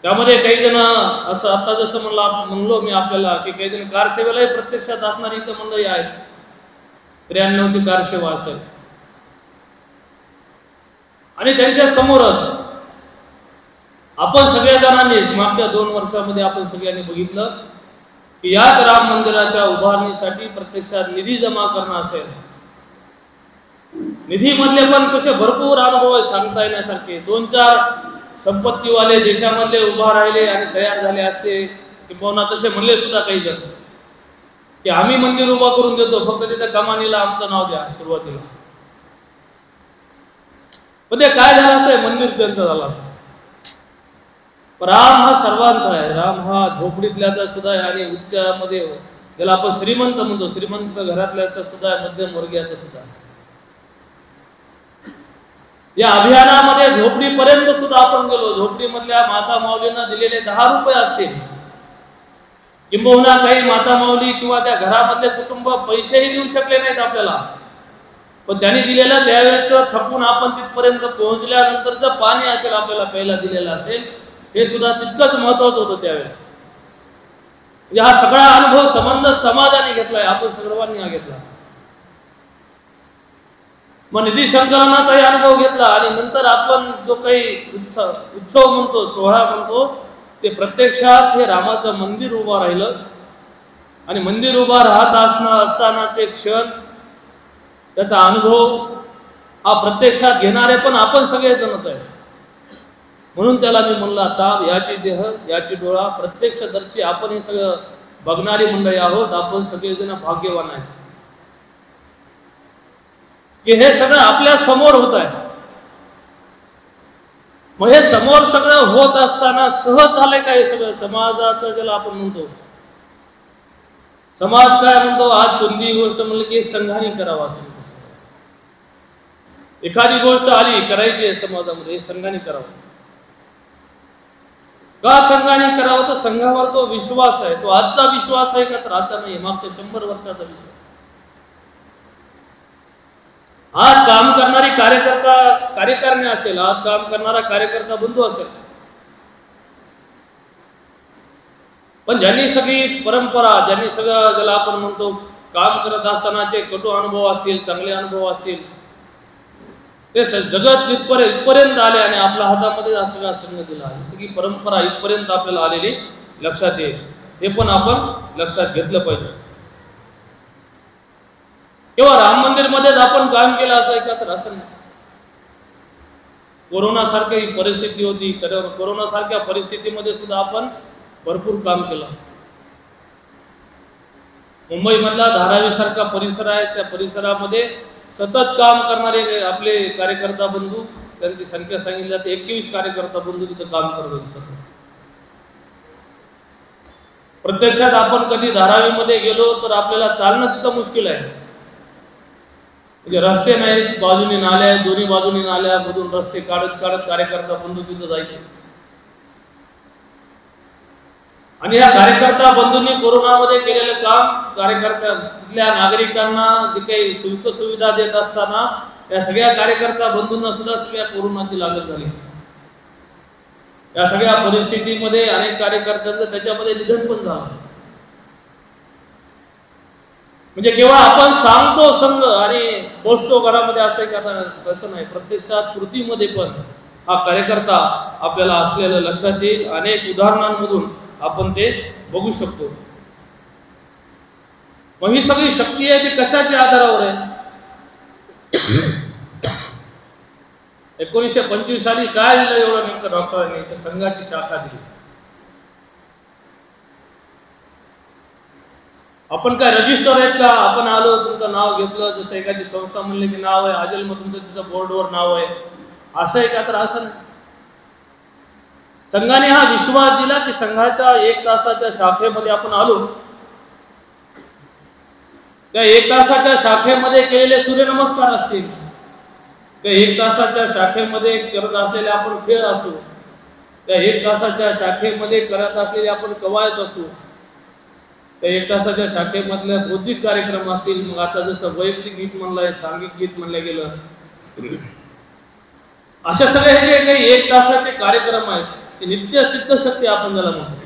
त्यामध्ये काही जण असं आता जसं म्हणलो मी आपल्याला की काही जण कारसेवेलाही प्रत्यक्षात असणारी इथं मंडळी आहेत. 93 ची कारसेवा असेल. आणि त्यांच्या समोरच आपण सगळ्या जणांनीच मागच्या 2 वर्षामध्ये आपण सगळ्यांनी बघितलं की याच राम मंदिराच्या उभारणीसाठी प्रत्यक्षात निधी जमा करणं असेल. निधी मधले पण तसे भरपूर अनुभव सांगता येण्यासारखे. 2-4 संपत्तीवाले देशामधले उभा राहिले आणि तयार झाले असते, किंवा तसे म्हणले सुद्धा काही जण की आम्ही मंदिर उभा करून देतो, फक्त तिथे कमानीला आमचं नाव द्या सुरुवातीला. पण ते काय झालं असतं, मंदिर त्यांचं झालं असतं. राम हा सर्वांचा आहे. राम हा झोपडीतल्याचा सुद्धा आहे आणि उच्चमध्ये ज्याला आपण श्रीमंत म्हणतो, श्रीमंत घरातल्याचा सुद्धा आहे, मध्यमवर्गीयाचा सुद्धा आहे. या अभियानामध्ये झोपडीपर्यंत सुद्धा आपण गेलो. झोपडीमधल्या माता माऊलींना दिलेले 10 रुपये असतील, किंबहुना काही माता माऊली किंवा त्या घरामधले कुटुंब पैसेही देऊ शकले नाहीत आपल्याला, पण त्यांनी दिलेलं त्यावेळेचं थकून आपण तिथपर्यंत पोहोचल्यानंतरचं पाणी असेल आपल्याला पहिला दिलेलं असेल, हे सुद्धा तितकंच महत्वाचं होतं त्यावेळेस. हा सगळा अनुभव संबंध समाजाने घेतलाय, आपण सर्वांनी हा घेतला. मग निधी संकलनाचाही अनुभव घेतला आणि नंतर आपण जो काही उत्सव म्हणतो, सोहळा म्हणतो, ते प्रत्यक्षात हे रामाचं मंदिर उभं राहिलं. आणि मंदिर उभा राहत असतानाचे क्षण, त्याचा अनुभव हा प्रत्यक्षात घेणारे पण आपण सगळेजणच आहे. म्हणून त्याला मी म्हणलं आता याची देह याची डोळा प्रत्यक्षदर्शी आपण हे सगळं बघणारी मंडळी आहोत. आपण सगळेजण भाग्यवान आहेत की हे सगळं आपल्या समोर होत आहे. मग हे समोर सगळं होत असताना सहज झालंय का हे सगळं? समाजाचं ज्याला आपण म्हणतो, समाज काय म्हणतो, आज कोणतीही गोष्ट म्हणलं की संघाने करावं असं. एखादी गोष्ट आली करायची आहे समाजामध्ये, संघाने करावं. का संघाने करावं? तर संघावर तो विश्वास आहे. तो आजचा विश्वास आहे का? तर आजचा नाही, मागच्या 100 वर्षाचा विश्वास. आज काम करणारी कार्यकारिणी असेल, आज काम करणारा कार्यकर्ता बंधू असेल, पण ज्यांनी सगळी परंपरा, ज्यांनी सगळं ज्याला आपण म्हणतो काम करत असतानाचे कटू अनुभव असतील, चांगले अनुभव असतील, ते जगत इथपर्यंत आले आणि आपल्या हातामध्ये हा सगळा संघ दिला. ही सगळी परंपरा इथपर्यंत आपल्याला आलेली लक्षात येईल. हे पण आपण लक्षात घेतलं पाहिजे. केवळ राम मंदिर मध्येच आपण काम केलं असं का? तर असं नाही. कोरोना सारखी परिस्थिती होती, कोरोना सारख्या परिस्थितीमध्ये सुद्धा आपण भरपूर काम केलं. मुंबई मधला धारावी सारखा परिसर आहे, त्या परिसरामध्ये सतत काम करणारे आपले कार्यकर्ता बंधू, त्यांची संख्या सांगितली जाते 21 कार्यकर्ता बंधू तिथे काम करत होते. प्रत्यक्षात आपण कधी धारावीमध्ये गेलो तर आपल्याला चालणं तिथं मुश्किल आहे. म्हणजे रस्ते नाहीत, बाजूने नाल्या आहेत, दोन्ही बाजूने नाल्यामधून रस्ते काढत काढत कार्यकर्ता बंधू तिथं जायचे. आणि या कार्यकर्ता बंधूंनी कोरोनामध्ये केलेलं काम, कार्यकर्त्या तिथल्या नागरिकांना जे काही सुख सुविधा देत असताना या सगळ्या कार्यकर्ता बंधूंना सुद्धा सगळ्या कोरोनाची लागण झाली. या सगळ्या परिस्थितीमध्ये अनेक कार्यकर्त्यांचं त्याच्यामध्ये निधन पण झालं. म्हणजे केवळ आपण सांगतो संघ आणि बसतो घरामध्ये असं का तसं नाही, प्रत्यक्षात कृतीमध्ये पण हा कार्यकर्ता आपल्याला असलेलं लक्षात येईल. अनेक उदाहरणांमधून आपण ते बघू शकतो. मग ही सगळी शक्ती आहे ती कशाच्या आधारावर आहे? 1925 साली काय दिलं एवढं नेमकं डॉक्टरांनी? तर संघाची शाखा दिली. आपण काय रजिस्टर आहेत का? आपण आलो, तुमचं नाव घेतलं, जसं एखादी संस्था म्हणली की नाव आहे आजल मधून तिथं बोर्डवर नाव आहे, असं आहे का? तर असं नाही. संघाने हा विश्वास दिला की संघाच्या 1 तासाच्या शाखेमध्ये आपण आलो, त्या 1 तासाच्या शाखेमध्ये केलेले सूर्यनमस्कार असतील, त्या 1 तासाच्या शाखेमध्ये करत असलेले आपण खेळ असू, त्या 1 तासाच्या शाखेमध्ये करत असलेले आपण कवायत असू, त्या 1 तासाच्या शाखेमधल्या बौद्धिक कार्यक्रम असतील, मग आता जसं वैयक्तिक गीत म्हणलंय, सांघिक गीत म्हणलं गेलं, अशा सगळे जे काही 1 तासाचे कार्यक्रम आहेत ते नित्य सिद्ध शक्ती आपण ज्याला म्हणतो.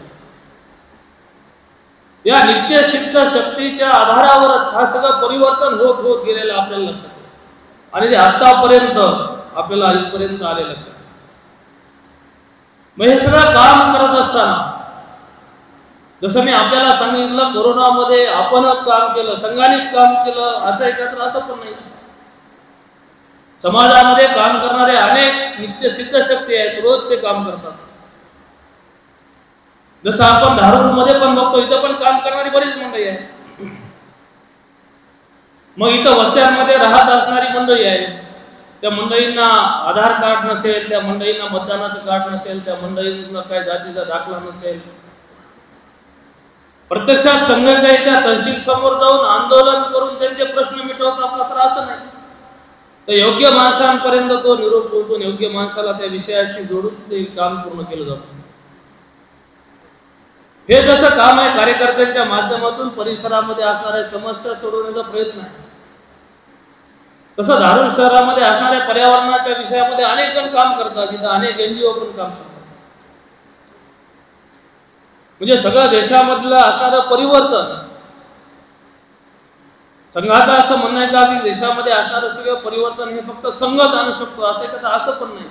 या नित्य सिद्ध शक्तीच्या आधारावरच हा सगळं परिवर्तन होत होत गेलेलं आपल्याला लक्षात आहे. आणि ते आतापर्यंत आपल्याला इथपर्यंत आलेलं लक्षात. मग हे सगळं काम करत असताना जसं मी आपल्याला सांगितलं, कोरोनामध्ये आपणच काम केलं, संघानेच काम केलं असं एकत्र असं पण नाही. समाजामध्ये काम करणारे अनेक नित्य सिद्ध शक्ती आहेत, रोज ते काम करतात. जसं आपण धारूर मध्ये पण बघतो, इथं पण काम करणारी बरीच मंडळी आहे. मग इथं वस्त्यांमध्ये राहत असणारी मंडळी आहे, त्या मंडळींना आधार कार्ड नसेल, त्या मंडळींना मतदानाचं कार्ड नसेल, त्या मंडळींना काय जातीचा दाखला नसेल, प्रत्यक्षात संघ काही त्या तहसील समोर जाऊन आंदोलन करून त्यांचे प्रश्न मिटवतात का? तर असं नाही. तर योग्य माणसांपर्यंत तो निरोप पोहोचून योग्य माणसाला त्या विषयाशी जोडून ते काम पूर्ण केलं जातं. हे जसं काम आहे कार्यकर्त्यांच्या माध्यमातून परिसरामध्ये असणाऱ्या समस्या सोडवण्याचा प्रयत्न आहे, तसं धारूर शहरामध्ये असणाऱ्या पर्यावरणाच्या विषयामध्ये अनेक जण काम करतात, जिथं अनेक NGO पण काम करतात. म्हणजे सगळं देशामधलं असणारं परिवर्तन, संघाचं असं म्हणणं आहे का की देशामध्ये असणारं सगळं परिवर्तन हे फक्त संघच आणू शकतो असं आहे का? असं पण नाही.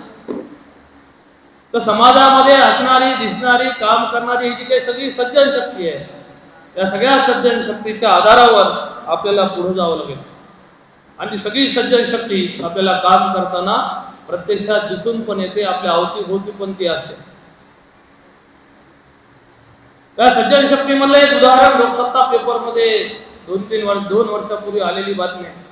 तर समाजामध्ये असणारी, दिसणारी, काम करणारी ही जी काही सगळी सज्जन शक्ती आहे, या सगळ्या सज्जन शक्तीच्या आधारावर आपल्याला पुढे जावं लागेल. आणि ती सगळी सज्जन शक्ती आपल्याला काम करताना प्रत्यक्षात दिसून पण येते, आपल्या अवतीभोवती पण ती असते. त्या सज्जन शक्तीमधलं एक उदाहरण लोकसत्ता पेपरमध्ये 2 वर्षापूर्वी आलेली बातमी आहे.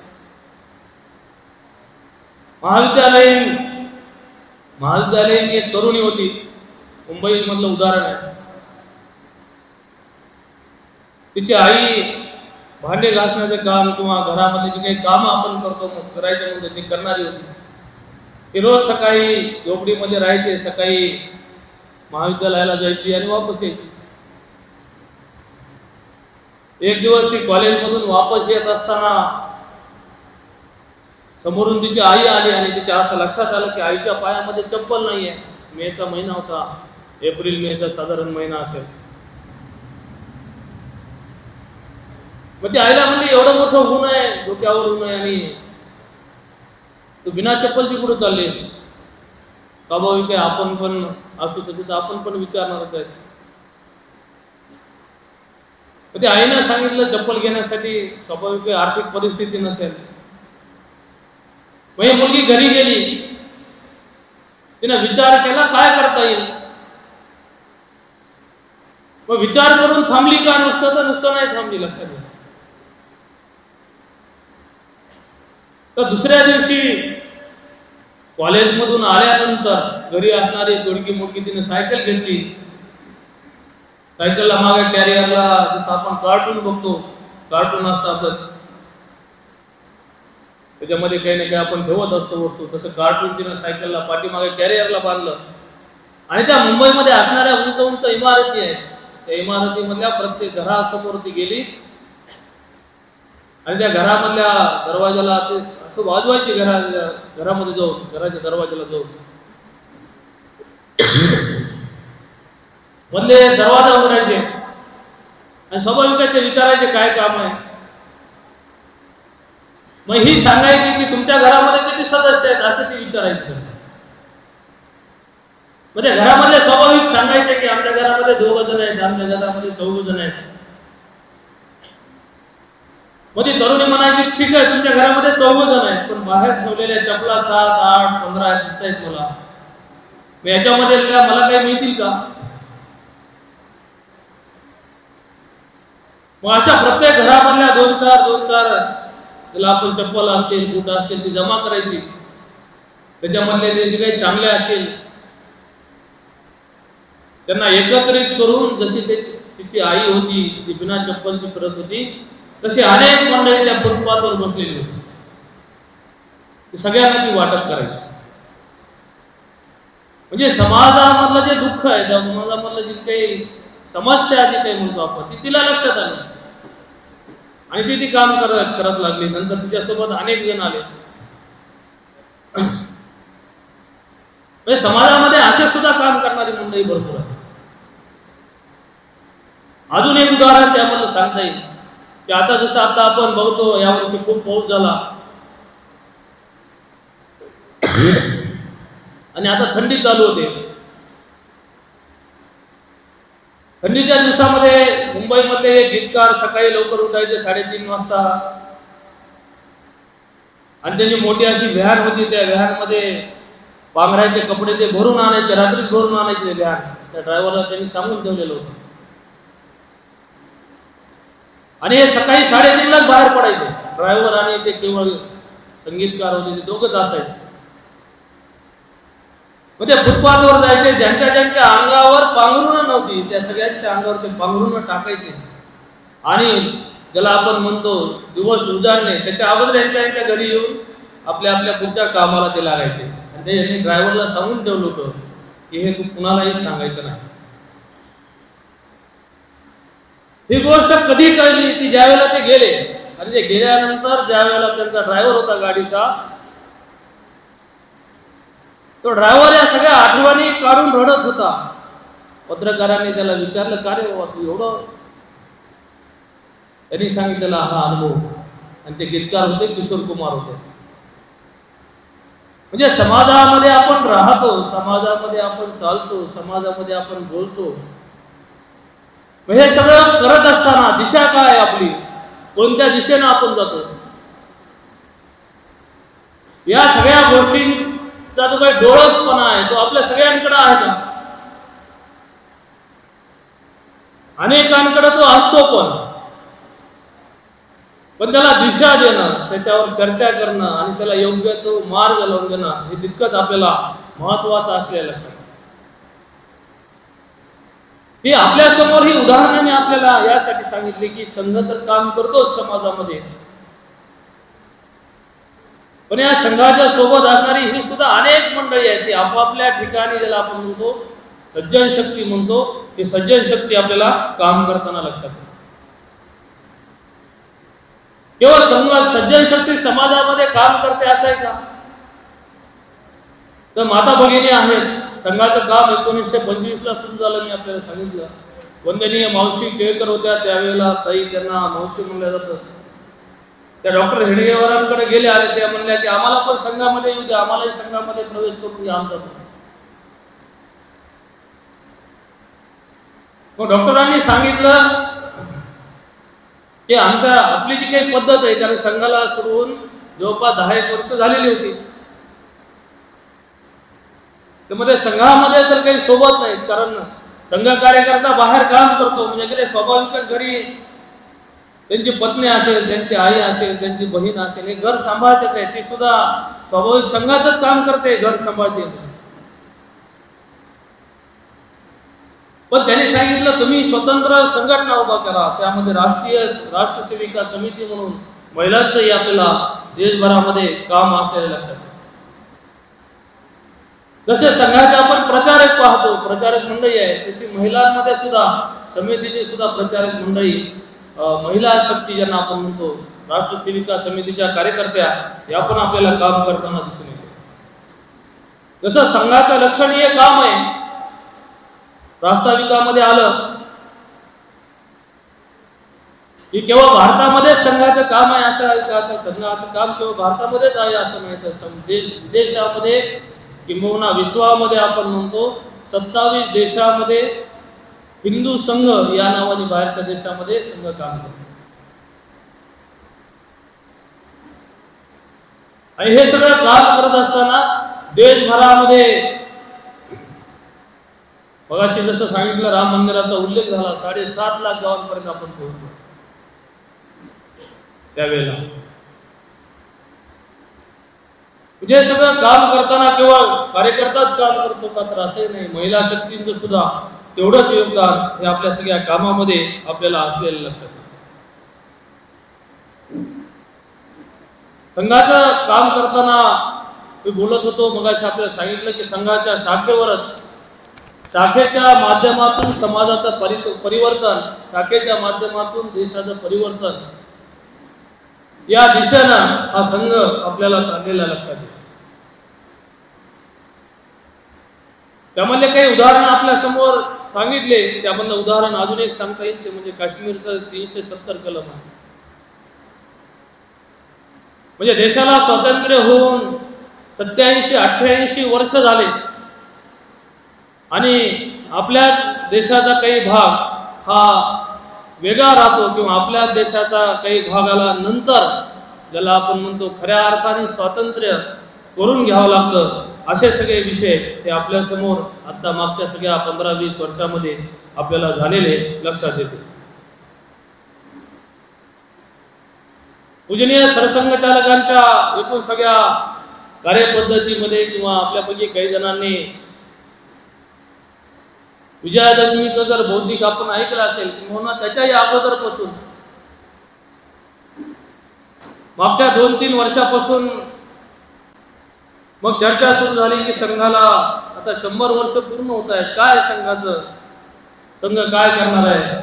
महाविद्यालयीन एक तरुणी होती, मुंबई मधलं उदाहरण आहे. तिची आई भांडे घासण्याचे काम किंवा घरामध्ये जे काही काम आपण करतो करायचे म्हणून ती करणारी होती. ती रोज सकाळी झोपडीमध्ये राहायचे, सकाळी महाविद्यालयाला जायची आणि वापस यायची. एक दिवस ती कॉलेजमधून वापस येत असताना समोरून तिची आई आली आणि तिच्या असं लक्षात आलं की आईच्या पायामध्ये चप्पल नाहीये. मेचा महिना होता, एप्रिल मेचा साधारण महिना असेल. मग ती आईला म्हणली, एवढं मोठं ऊन आहे, डोक्यावर ऊन आहे आणि तू बिना चप्पलची कुठं चाललीस? स्वाभाविक आहे, आपण पण असू तसे तर आपण पण विचारणारच आहे. ते आईनं सांगितलं चप्पल घेण्यासाठी स्वाभाविक आर्थिक परिस्थिती नसेल. मग मुलगी घरी गेली, तिने विचार केला काय करता येईल. मग विचार करून थांबली का? नुसतं नाही थांबली. लक्षात घ्या. तर दुसऱ्या दिवशी कॉलेजमधून आल्यानंतर घरी असणारी तोडकी मोडकी तिने सायकल घेतली सायकलला मागे कॅरियरला जसं आपण कार्टून बघतो, कार्टून असतं आपलं, त्याच्यामध्ये काही ना काही आपण ठेवत असतो वस्तू, तसं कार्टून तिनं सायकलला पाठीमागे कॅरियरला बांधलं. आणि त्या मुंबईमध्ये असणाऱ्या उंच उंच इमारती आहेत, त्या इमारतीमधल्या प्रत्येक घरासमोर ती गेली आणि त्या घरामधल्या दरवाजाला ते असं वाजवायची, घरामध्ये जाऊन, घराच्या दरवाजाला जाऊन मधले दरवाजा उघडायचे आणि स्वाभाविक ते विचारायचे काय काम आहे. मग ही सांगायची की तुमच्या घरामध्ये किती सदस्य आहेत असं ती विचारायची. म्हणजे घरामध्ये स्वाभाविक सांगायचे की आमच्या घरामध्ये 2 जण आहेत, आमच्या घरामध्ये 4 जण आहेत. मग ती तरुणी म्हणायची ठीक आहे तुमच्या घरामध्ये 4 जण आहेत, पण बाहेर ठेवलेल्या चपला 7, 8, 15 दिसत आहेत मला, याच्यामध्ये मला काही मिळतील का? मग अशा प्रत्येक घरामधल्या 2-4 त्याला आपण चप्पल असतील, बूट असतील ती जमा करायची. त्याच्यामधले जे काही चांगले असतील त्यांना एकत्रित करून, जशी तिची आई होती ती बिना चप्पलची फिरत होती, तशी अनेक मंडळी त्या फुटपाथवर बसलेली होती. सगळ्यांना ती वाटप करायची. म्हणजे समाजामधलं जे दुःख आहे, त्या समाजामधलं जी काही समस्या जी काही म्हणतो आपण, ती तिला लक्षात आली आणि ती काम करत लागली. नंतर तिच्यासोबत अनेक जण आले. म्हणजे समाजामध्ये असे सुद्धा काम करणारी मंडळी भरपूर आहे. अजून एक उदाहरण त्यामध्ये सांगता येईल की आता जसं आपण बघतो यावर्षी खूप पाऊस झाला आणि आता थंडी चालू होते. थंडीच्या दिवसामध्ये मुंबईमधले गीतकार सकाळी लवकर उठायचे 3:30 वाजता आणि त्यांची मोठी अशी व्हॅन होती. त्या व्हॅनमध्ये पांघरायचे कपडे ते भरून आणायचे, रात्रीच भरून आणायचे व्हॅन. त्या ड्रायव्हरला त्यांनी सांगून ठेवलेलं होतं आणि हे सकाळी 3:30लाच बाहेर पडायचे. ड्रायव्हर आणि ते केवळ संगीतकार होते, ते दोघंच असायचे. म्हणजे फुटपाथवर जायचे, ज्यांच्या ज्यांच्या अंगावर पांघरुणं नव्हती त्या सगळ्यांच्या अंगावर ते पांघरुणं टाकायचे आणि ज्याला आपण म्हणतो दिवस उजाडणे, त्याच्या अगोदर यांच्या घरी येऊन आपल्या पुढच्या कामाला ते लागायचे. आणि ते ड्रायव्हरला सांगून ठेवलं होतं की हे तू कुणालाही सांगायचं नाही. ही गोष्ट कधी कळली ती ज्यावेळेला ते गेले आणि ते गेल्यानंतर ज्यावेळेला त्यांचा ड्रायव्हर होता गाडीचा, तो ड्रायव्हर या सगळ्या आठवणी काढून रडत होता. पत्रकारांनी त्याला विचारलं का रे बाबा तू एवढं? त्यांनी सांगितलेला हा अनुभव. आणि ते गीतकार होते, किशोर कुमार होते. म्हणजे समाजामध्ये आपण राहतो, समाजामध्ये आपण चालतो, समाजामध्ये आपण बोलतो, हे सगळं करत असताना दिशा काय आपली, कोणत्या दिशेनं आपण जातो, या सगळ्या गोष्टींचा जो काही डोळसपणा आहे तो आपल्या सगळ्यांकडे आहे का? अनेकांकडे तो असतो पण त्याला दिशा देणं, त्याच्यावर चर्चा करणं आणि त्याला योग्य तो मार्ग लावून देणं हे तितकंच आपल्याला महत्वाचं असलेलं लक्षात. ही आपल्या समोर ही उदाहरणाने आपल्याला यासाठी सांगितली की संघ तर काम करतोच समाजामध्ये, पण या संघाच्या सोबत असणारी ही सुद्धा अनेक मंडळी आहेत ती आपापल्या ठिकाणी, ज्याला आपण म्हणतो सज्जन शक्ती म्हणतो, ही सज्जन शक्ती आपल्याला काम करताना लक्षात येते. केवळ सज्जन शक्ती समाजामध्ये काम करते असं आहे का? तर माता भगिनी आहेत. संघाचं काम 1925ला सुरू झालं, मी आपल्याला सांगितलं. वंदनीय मावशी केळकर होत्या त्यावेळेला, ताई त्यांना मावशी म्हणलं जातं. त्या डॉक्टर हेडगेवारांकडे गेल्या आणि त्या म्हणल्या की आम्हाला पण संघामध्ये येऊ द्या, आम्हालाही संघामध्ये प्रवेश करून द्या आमचा. मग डॉक्टरांनी सांगितलं की आपली जी काही पद्धत आहे, कारण संघाला सुरू होऊन जवळपास 10 वर्ष झालेली होती, त्यामध्ये संघामध्ये तर काही सोबत नाहीत, कारण संघ कार्यकर्ता बाहेर काम करतो म्हणजे गेले स्वाभाविकच घरी त्यांची पत्नी असेल, त्यांची आई असेल, त्यांची बहीण असेल, हे घर सांभाळतेच आहे, ती सुद्धा स्वाभाविक संघाचंच काम करते, घर सांभाळते. पण त्यांनी सांगितलं तुम्ही स्वतंत्र संघटना उभा करा, त्यामध्ये राष्ट्रसेविका समिती म्हणून महिलांचंही आपल्याला देशभरामध्ये काम असलेलं लक्षात. जसे संघाचे आपण प्रचारक पाहतो, प्रचारक मंडळी आहे, तशी महिलांमध्ये सुद्धा समितीची सुद्धा प्रचारक मंडळी, महिला शक्ती ज्यांना आपण म्हणतो, राष्ट्रसेविका समितीच्या कार्यकर्त्या, या पण आपल्याला काम करताना दिसून येते. जसं संघाचं लक्षणीय काम आहे, प्रास्ताविकामध्ये आलं की केवळ भारतामध्येच संघाचं काम आहे असं आहे का? संघाचं काम केवळ भारतामध्येच आहे असं नाही, देशामध्ये किंबहुना विश्वामध्ये आपण म्हणतो 27 देशामध्ये हिंदू संघ या नावाने बाहेरच्या देशामध्ये संघ काम करतो. आणि हे सगळं काम करत असताना देशभरामध्ये मगाशी जसं सांगितलं राम मंदिराचा उल्लेख झाला, 7.5 लाख गावांपर्यंत आपण पोहोचलो त्यावेळेला. म्हणजे सगळं काम करताना केवळ कार्यकर्ताच काम करतो का, तर असंही नाही, महिला शक्तींचं सुद्धा तेवढंच योगदान हे आपल्या सगळ्या कामामध्ये आपल्याला असलेलं लक्षात. संघाचं काम करताना मी बोलत होतो, मगाशी आपल्याला सांगितलं की संघाच्या शाखेच्या माध्यमातून समाजाचं परिवर्तन, शाखेच्या माध्यमातून देशाचं परिवर्तन, या दिशेनं हा संघ आपल्याला चाललेला लक्षात येतो. त्यामधले काही उदाहरण आपल्या समोर सांगितले, त्यामधलं उदाहरण अजून एक सांगता येईल, ते म्हणजे काश्मीरचं 370 कलम आहे. म्हणजे देशाला स्वातंत्र्य होऊन 87-88 वर्ष झाले आणि आपल्या देशाचा काही भाग हा वेगळा राहतो, किंवा आपल्या देशाचा काही भागाला नंतर, ज्याला आपण म्हणतो खऱ्या अर्थाने स्वातंत्र्य करून घ्यावं लागतं, असे सगळे विषय हे आपल्या समोर आता मागच्या सगळ्या 15-20 वर्षामध्ये आपल्याला झालेले लक्षात येते. पूजनीय सरसंघचालकांच्या एकूण सगळ्या कार्यपद्धतीमध्ये किंवा आपल्यापैकी काही जणांनी विजयादशमीचं जर बौद्धिक आपण ऐकलं असेल किंवा त्याच्याही अगोदरपासून मागच्या 2-3 वर्षापासून मग चर्चा सुरू झाली की संघाला आता 100 वर्ष पूर्ण होत आहेत, काय संघ काय करणार आहे.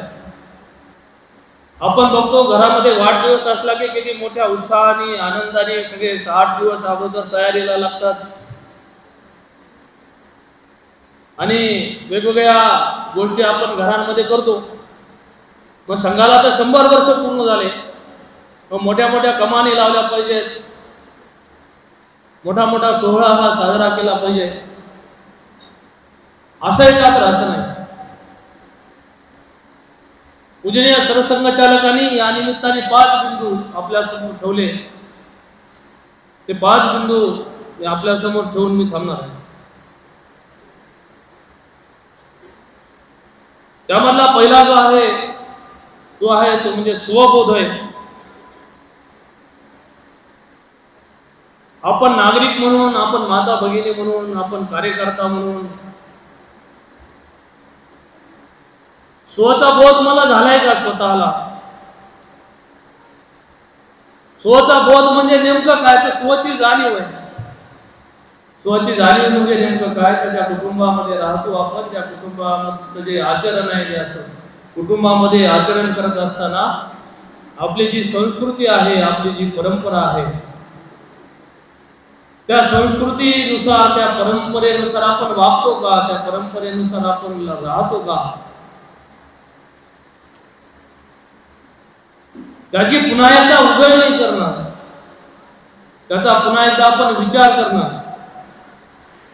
आपण बघतो घरामध्ये वाढदिवस असला की किती मोठ्या उत्साहाने आनंदाने सगळे 8 दिवस अगोदर तयारीला लागतात आणि वेगवेगळ्या गोष्टी आपण घरांमध्ये करतो. मग संघाला तर 100 वर्ष पूर्ण झाले, मग मोठ्या मोठ्या कमानी लावल्या पाहिजेत, मोठा मोठा सोहळा हा साजरा केला पाहिजे, असंही का, तर असं नाही. पूजनीय सरसंघचालकांनी या निमित्ताने 5 बिंदू आपल्या समोर ठेवले. ते 5 बिंदू आपल्या समोर ठेवून मी थांबणार आहे. त्यामधला पहिला जो आहे तो म्हणजे स्वबोध आहे. आपण नागरिक म्हणून, आपण माता भगिनी म्हणून, आपण कार्यकर्ता म्हणून स्वचा बोध मला झालाय का स्वतःला? स्वचा बोध म्हणजे नेमकं काय, तर स्वची जाणीव आहे. स्वची जाणीव म्हणजे नेमकं काय, तर ज्या कुटुंबामध्ये राहतो आपण, त्या कुटुंबामध्ये जे आचरण आहे, जे असं कुटुंबामध्ये आचरण करत असताना आपली जी संस्कृती आहे, आपली जी परंपरा आहे, त्या संस्कृतीनुसार, त्या परंपरेनुसार आपण वागतो का, त्या परंपरेनुसार आपण राहतो का, त्याची पुन्हा एकदा उजळणी करणं, त्याचा पुन्हा एकदा आपण विचार करणं.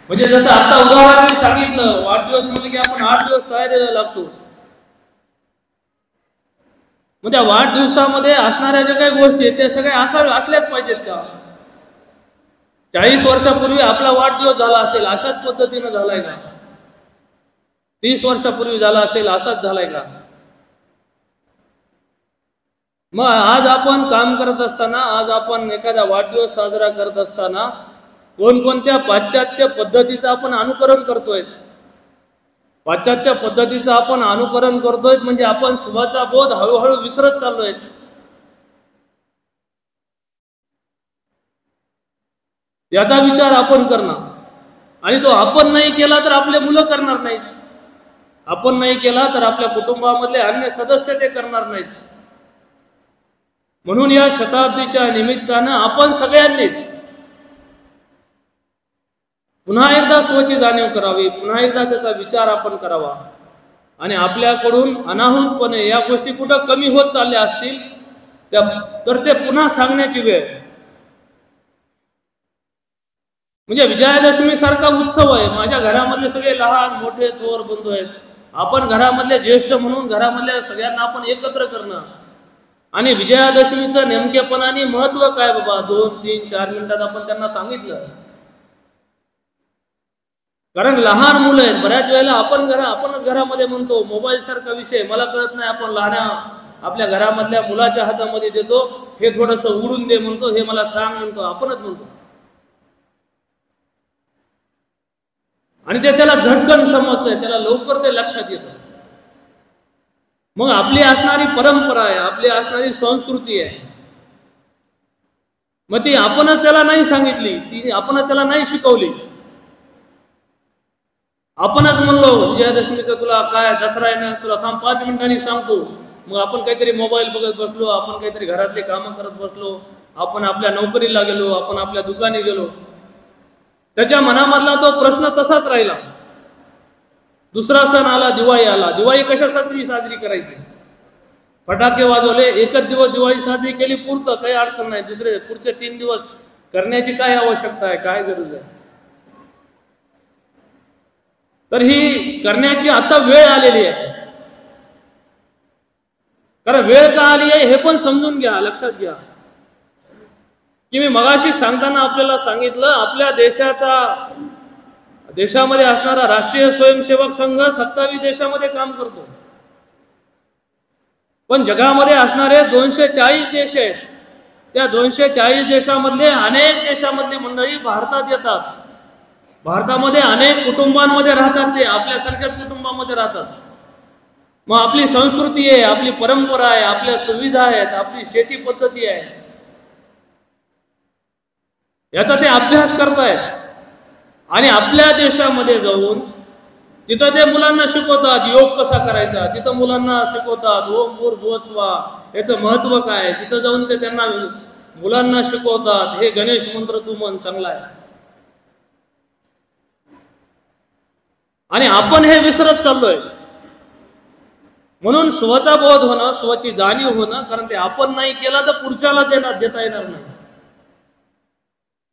म्हणजे जसं आता उदाहरण मी सांगितलं, वाढदिवस म्हणजे की आपण 8 दिवस तयारीला लागतो. म्हणजे वाढदिवसामध्ये असणाऱ्या ज्या काही गोष्टी त्या सगळ्या असल्याच पाहिजेत का? 40 वर्षापूर्वी आपला वाढदिवस झाला असेल अशाच पद्धतीनं झालाय का? 30 वर्षापूर्वी झाला असेल असाच झालाय का? मग आज आपण काम करत असताना, आज आपण एखादा वाढदिवस साजरा करत असताना कोणकोणत्या पाश्चात्य पद्धतीचं आपण अनुकरण करतोय. पाश्चात्य पद्धतीचं आपण अनुकरण करतोय, म्हणजे आपण शुभाचा बोध हळूहळू विसरत चाललोय. याचा विचार आपण करणं, आणि तो आपण नाही केला तर आपले मुलं करणार नाहीत, आपण नाही केला तर आपल्या कुटुंबामधले अन्य सदस्य ते करणार नाहीत. म्हणून या शताब्दीच्या निमित्तानं आपण सगळ्यांनीच पुन्हा एकदा स्वची जाणीव करावी, पुन्हा एकदा त्याचा विचार आपण करावा, आणि आपल्याकडून अनाहूतपणे या गोष्टी कुठं कमी होत चालल्या असतील तर ते पुन्हा सांगण्याची वेळ. म्हणजे विजयादशमी सारखा उत्सव आहे. माझ्या घरामधले सगळे लहान मोठे थोर बंधू आहेत. आपण घरामधले ज्येष्ठ म्हणून घरामधल्या सगळ्यांना आपण एकत्र करणं, आणि विजयादशमीचं नेमकेपणाने महत्व काय बाबा 2, 3, 4 मिनिटात आपण त्यांना सांगितलं. कारण लहान मुलं आहेत. बऱ्याच वेळेला आपणच घरामध्ये म्हणतो मोबाईल सारखा विषय मला कळत नाही, आपण आपल्या घरामधल्या मुलाच्या हातामध्ये देतो, हे थोडंसं उडून दे म्हणतो, हे मला सांग म्हणतो, आपणच म्हणतो, आणि ते त्याला झटकन समजतंय, त्याला लवकर ते लक्षात येतं. मग आपली असणारी परंपरा आहे, आपली असणारी संस्कृती आहे, मग ती आपणच त्याला नाही सांगितली, ती आपणच त्याला नाही शिकवली. आपणच म्हणलो विजयादशमीचं तुला काय दसरा आहे ना, तुला थांब 5 मिनिटांनी सांगतो. मग आपण काहीतरी मोबाईल बघत बसलो, आपण काहीतरी घरातले कामं करत बसलो, आपण आपल्या नोकरीला गेलो, आपण आपल्या दुकानी गेलो. त्याच्या मनामधला तो प्रश्न तसाच राहिला. दुसरा सण आला, दिवाळी आला. दिवाळी कशासाठी साजरी करायची? फटाके वाजवले, एकच दिवस दिवाळी साजरी केली पुरतं, काही अडचण नाही. पुढचे 3 दिवस करण्याची काय आवश्यकता आहे, काय गरज आहे? तर ही करण्याची आता वेळ आलेली आहे. कारण वेळ का आली आहे हे पण समजून घ्या, लक्षात घ्या की मी मगाशी सांगताना आपल्याला सांगितलं, आपल्या देशामध्ये असणारा राष्ट्रीय स्वयंसेवक संघ 27 देशामध्ये काम करतो. पण जगामध्ये असणारे 240 देश आहेत. त्या 240 देशामधले अनेक देशामधली मंडळी भारतात येतात. भारतामध्ये अनेक कुटुंबांमध्ये राहतात, ते आपल्यासारख्याच कुटुंबामध्ये राहतात. मग आपली संस्कृती आहे, आपली परंपरा आहे, आपल्या सुविधा आहेत, आपली शेती पद्धती आहे, याचा ते अभ्यास करतायत. आणि आपल्या देशामध्ये जाऊन तिथं ते मुलांना शिकवतात योग कसा करायचा, तिथं मुलांना शिकवतात ओम भूर्भुवः स्वः याचं महत्व काय, तिथं जाऊन ते त्यांना मुलांना शिकवतात हे गणेश मंत्र तू म्हण, चांगला आहे. आणि आपण हे विसरत चाललोय. म्हणून स्वचा बोध होणं, स्वची जाणीव होणं, कारण ते आपण नाही केला तर पुढच्याला देता येणार नाही,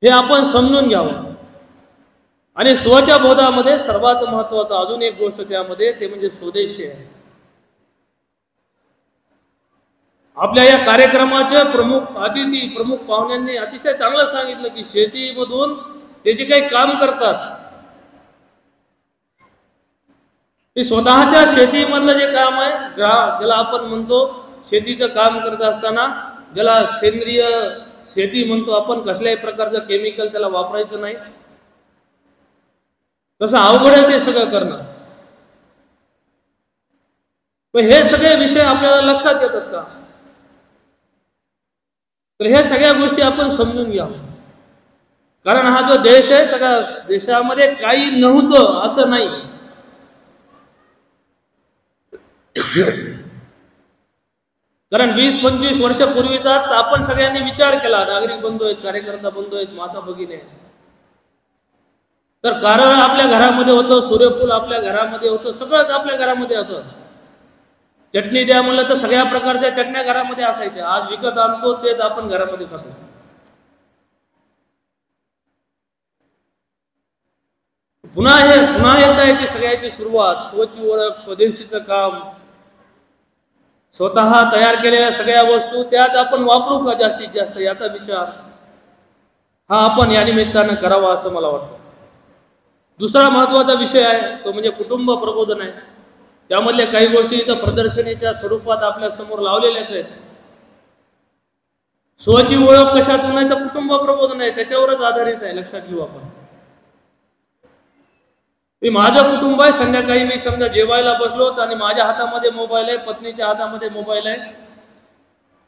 हे आपण समजून घ्यावं. आणि स्वच्या बोधामध्ये सर्वात महत्वाचं अजून एक गोष्ट त्यामध्ये, ते म्हणजे स्वदेशी आहे. आपल्या या कार्यक्रमाचे प्रमुख अतिथी, प्रमुख पाहुण्यांनी अतिशय चांगलं सांगितलं की शेतीमधून ते जे काही काम करतात, ते स्वतःच्या शेतीमधलं जे काम आहे, ज्याला आपण म्हणतो शेतीचं काम करत असताना ज्याला सेंद्रिय शेती म्हणतो आपण, कसल्याही प्रकारचं केमिकल त्याला वापरायचं नाही, तसं अवघड आहे ते सगळं करणं. पण हे सगळे विषय आपल्याला लक्षात येतात का? तर हे सगळ्या गोष्टी आपण समजून घ्या. कारण हा जो देश आहे त्या देशामध्ये काही नव्हतं असं नाही. कारण 20-25 वर्षापूर्वीचाच आपण सगळ्यांनी विचार केला, नागरिक बंधू आहेत, कार्यकर्ता बंधू आहेत, माता भगिनी आहेत. तर कारळ आपल्या घरामध्ये होतं, सूर्यफूल आपल्या घरामध्ये होतं, सगळंच आपल्या घरामध्ये होतं. चटणी द्या म्हणलं तर सगळ्या प्रकारच्या चटण्या घरामध्ये असायच्या. आज विकत आणतो तेच आपण घरामध्ये खातो. पुन्हा एकदा याची सगळ्याची सुरुवात, स्वची ओळख, स्वदेशीचं काम, स्वतः तयार केलेल्या सगळ्या वस्तू त्याच आपण वापरू का जास्तीत जास्त, याचा विचार हा आपण या निमित्तानं करावा असं मला वाटतं. दुसरा महत्वाचा विषय आहे तो म्हणजे कुटुंब प्रबोधन आहे. त्यामधल्या काही गोष्टी इथं प्रदर्शनीच्या स्वरूपात आपल्या समोर लावलेल्याच आहेत. स्वची ओळख कशातून आहे तर कुटुंब प्रबोधन आहे, त्याच्यावरच आधारित आहे, लक्षात घेऊ आपण. माझं कुटुंब आहे, संध्याकाळी मी समजा जेवायला बसलो आणि माझ्या हातामध्ये मोबाईल आहे, पत्नीच्या हातामध्ये मोबाईल आहे,